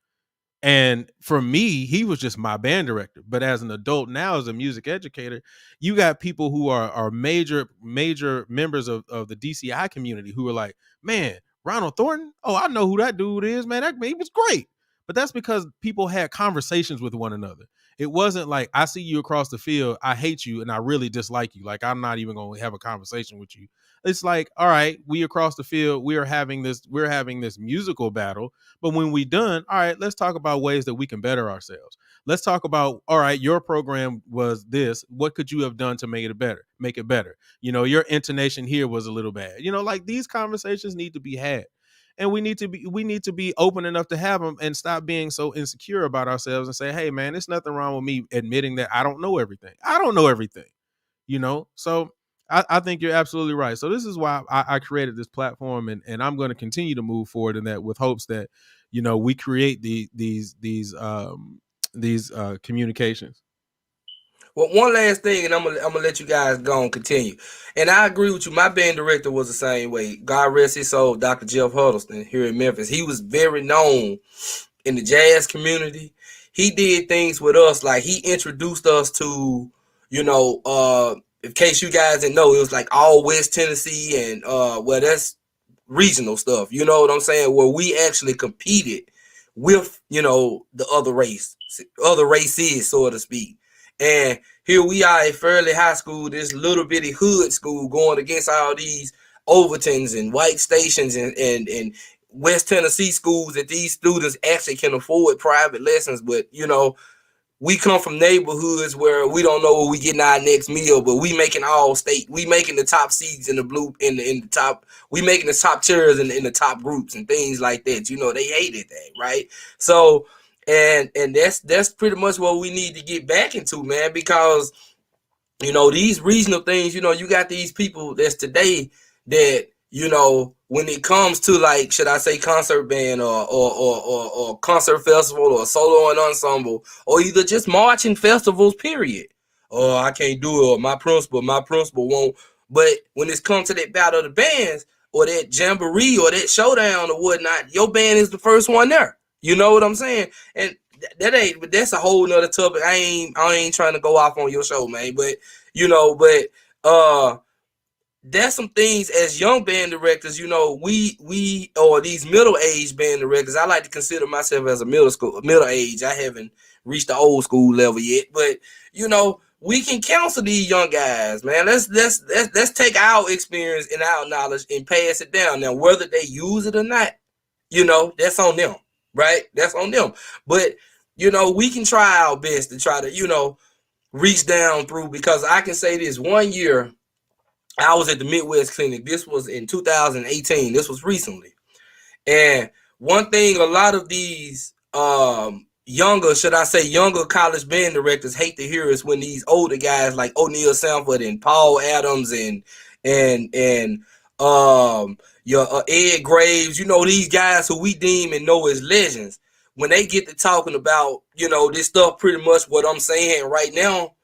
And for me, he was just my band director. But as an adult now, as a music educator, you got people who are major members of the DCI community who are like, man, Ronald Thornton? Oh, I know who that dude is, man. He was great. but that's because people had conversations with one another. It wasn't like, I see you across the field, I hate you, and I really dislike you. Like, I'm not even going to have a conversation with you. It's like, all right, we across the field, we're having this musical battle, but when we done, all right, let's talk about ways that we can better ourselves. Let's talk about, all right, your program was this. What could you have done to make it better? Make it better. You know, your intonation here was a little bad. You know, like, these conversations need to be had. And we need to be open enough to have them and stop being so insecure about ourselves and say, hey man, there's nothing wrong with me admitting that I don't know everything. I don't know everything, you know? So I think you're absolutely right. So this is why I created this platform, and I'm going to continue to move forward in that, with hopes that, you know, we create these communications. Well, one last thing, and I'm gonna let you guys go and continue. And I agree with you. My band director was the same way. God rest his soul, Dr. Jeff Huddleston here in Memphis. He was very known in the jazz community. He did things with us, like he introduced us to, you know, in case you guys didn't know, it was like all West Tennessee and well, that's regional stuff. You know what I'm saying? Where we actually competed with, you know, the other races, so to speak. And here we are at Fairleigh High School, this little bitty hood school, going against all these Overtons and White Stations and West Tennessee schools that these students actually can afford private lessons. But, you know, we come from neighborhoods where we don't know where we getting our next meal, but we making all state. We making the top seeds in the blue in the top. We making the top chairs in the top groups and things like that. You know, they hated that, right? So, and that's pretty much what we need to get back into, man, because, you know, these regional things, you know, you got these people that's today that, you know, when it comes to, like, should I say concert band or concert festival or solo and ensemble, or either just marching festivals, period. Oh, I can't do it, or my principal won't. But when it's come to that battle of the bands or that jamboree or that showdown or whatnot, your band is the first one there. You know what I'm saying? And that's a whole nother topic. I ain't trying to go off on your show, man. But, you know, there's some things as young band directors, you know, we or these middle-aged band directors. I like to consider myself as a middle age. I haven't reached the old school level yet, but, you know, we can counsel these young guys, man. Let's take our experience and our knowledge and pass it down. Now, whether they use it or not, you know, that's on them, right? That's on them. But, you know, we can try our best to try to, you know, reach down through, because I can say this: one year I was at the Midwest Clinic. This was in 2018. This was recently. And one thing a lot of these younger college band directors hate to hear is when these older guys like O'Neal Sanford and Paul Adams and your Ed Graves, you know, these guys who we deem and know as legends, when they get to talking about, you know, this stuff, pretty much what I'm saying right now,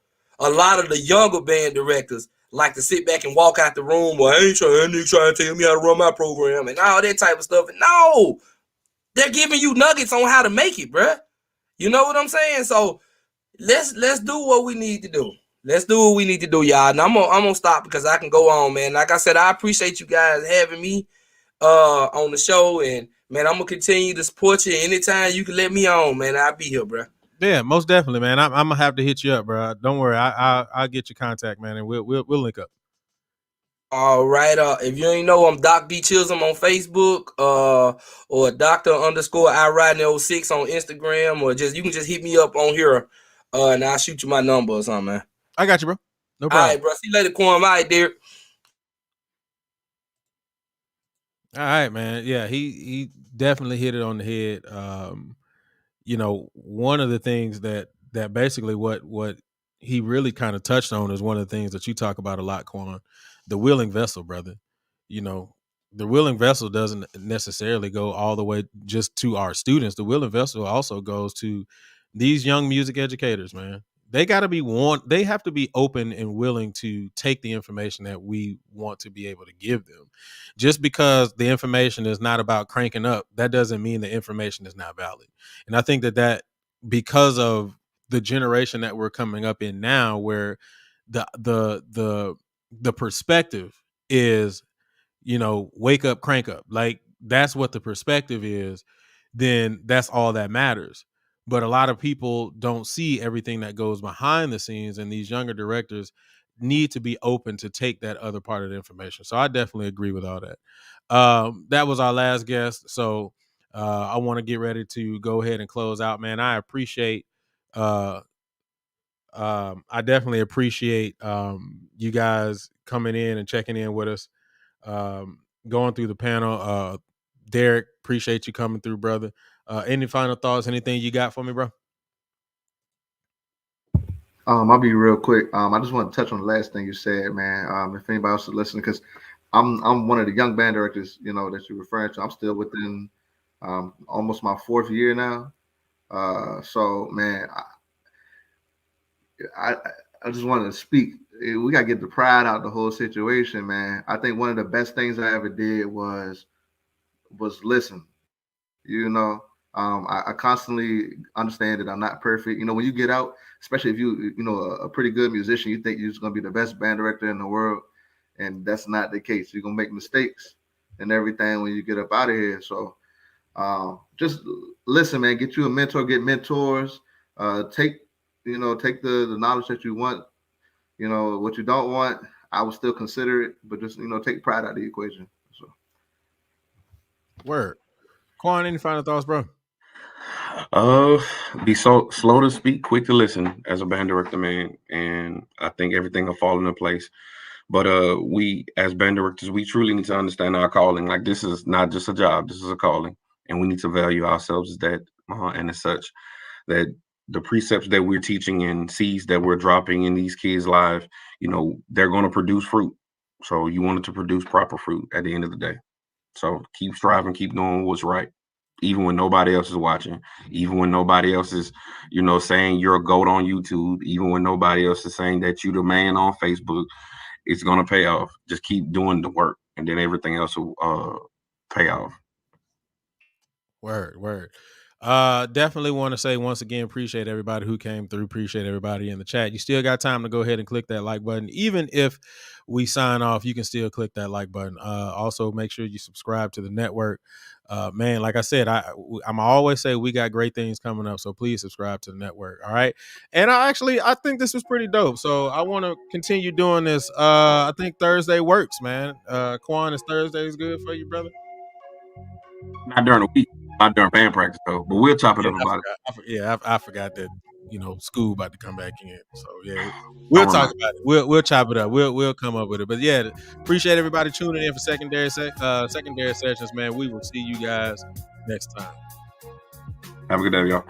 a lot of the younger band directors like to sit back and walk out the room. Well, I ain't trying to tell me how to run my program and all that type of stuff. And no, they're giving you nuggets on how to make it, bruh. You know what I'm saying? So let's do what we need to do. Let's do what we need to do, y'all. And I'm gonna stop because I can go on, man. Like I said, I appreciate you guys having me on the show, and man, I'm gonna continue to support you anytime you can let me on, man. I'll be here, bruh. Yeah, most definitely, man. I'm gonna have to hit you up, bro. Don't worry, I'll get your contact, man, and we'll link up. All right. If you ain't know, I'm Doc D Chisholm on Facebook, or Dr._I-Riding06 on Instagram, or you can just hit me up on here, and I'll shoot you my number or something, man. I got you, bro. No problem. All right, bro. See you later, Kuan. All right, Derek. All right, man. Yeah, he definitely hit it on the head. You know, one of the things that basically what he really kind of touched on is one of the things that you talk about a lot, Quan, the willing vessel, brother. You know, the willing vessel doesn't necessarily go all the way just to our students. The willing vessel also goes to these young music educators, man. They got to be they have to be open and willing to take the information that we want to be able to give them. Just because the information is not about cranking up, that doesn't mean the information is not valid. And I think that because of the generation that we're coming up in now, where the perspective is, you know, wake up, crank up. Like, that's what the perspective is. then that's all that matters. But a lot of people don't see everything that goes behind the scenes, and these younger directors need to be open to take that other part of the information. So I definitely agree with all that. That was our last guest. So I want to get ready to go ahead and close out, man. I appreciate I definitely appreciate you guys coming in and checking in with us, going through the panel. Derek, appreciate you coming through, brother. Any final thoughts? Anything you got for me, bro? I'll be real quick. I just want to touch on the last thing you said, man. If anybody else is listening, because I'm one of the young band directors, that you're referring to. I'm still within almost my 4th year now. So man, I just wanted to speak. We gotta get the pride out of the whole situation, man. I think one of the best things I ever did was listen. I constantly understand that I'm not perfect. When you get out, especially if a pretty good musician, you think you're just gonna be the best band director in the world, and that's not the case. You're gonna make mistakes and everything when you get up out of here. So just listen, man. Get you a mentor. Get mentors. Take the knowledge that you want. What you don't want, I would still consider it, but just take pride out of the equation. So. Word. Kuan, any final thoughts, bro? Be so slow to speak, quick to listen as a band director, man. And I think everything will fall into place. But we as band directors, we truly need to understand our calling. Like, this is not just a job, this is a calling. And we need to value ourselves as that, and as such, that the precepts that we're teaching and seeds that we're dropping in these kids' lives, they're going to produce fruit. So you want it to produce proper fruit at the end of the day. So keep striving, keep doing what's right, even when nobody else is watching, even when nobody else is, saying you're a GOAT on YouTube, even when nobody else is saying that you're the man on Facebook. It's going to pay off. Just keep doing the work, and then everything else will pay off. Word. Definitely want to say once again, appreciate everybody who came through. Appreciate everybody in the chat. You still got time to go ahead and click that like button. Even if we sign off, you can still click that like button. Also, make sure you subscribe to the network. Man, like I said, I'm always say we got great things coming up, so please subscribe to the network. All right. And I think this was pretty dope. So I want to continue doing this. I think Thursday works, man. Kuan, is Thursdays good for you, brother? Not during the week, not during band practice though. But we'll chop it up about it. I forgot that school about to come back in. So yeah, we'll talk about it. We'll chop it up. We'll come up with it. But yeah, appreciate everybody tuning in for secondary sessions, man. We will see you guys next time. Have a good day, y'all.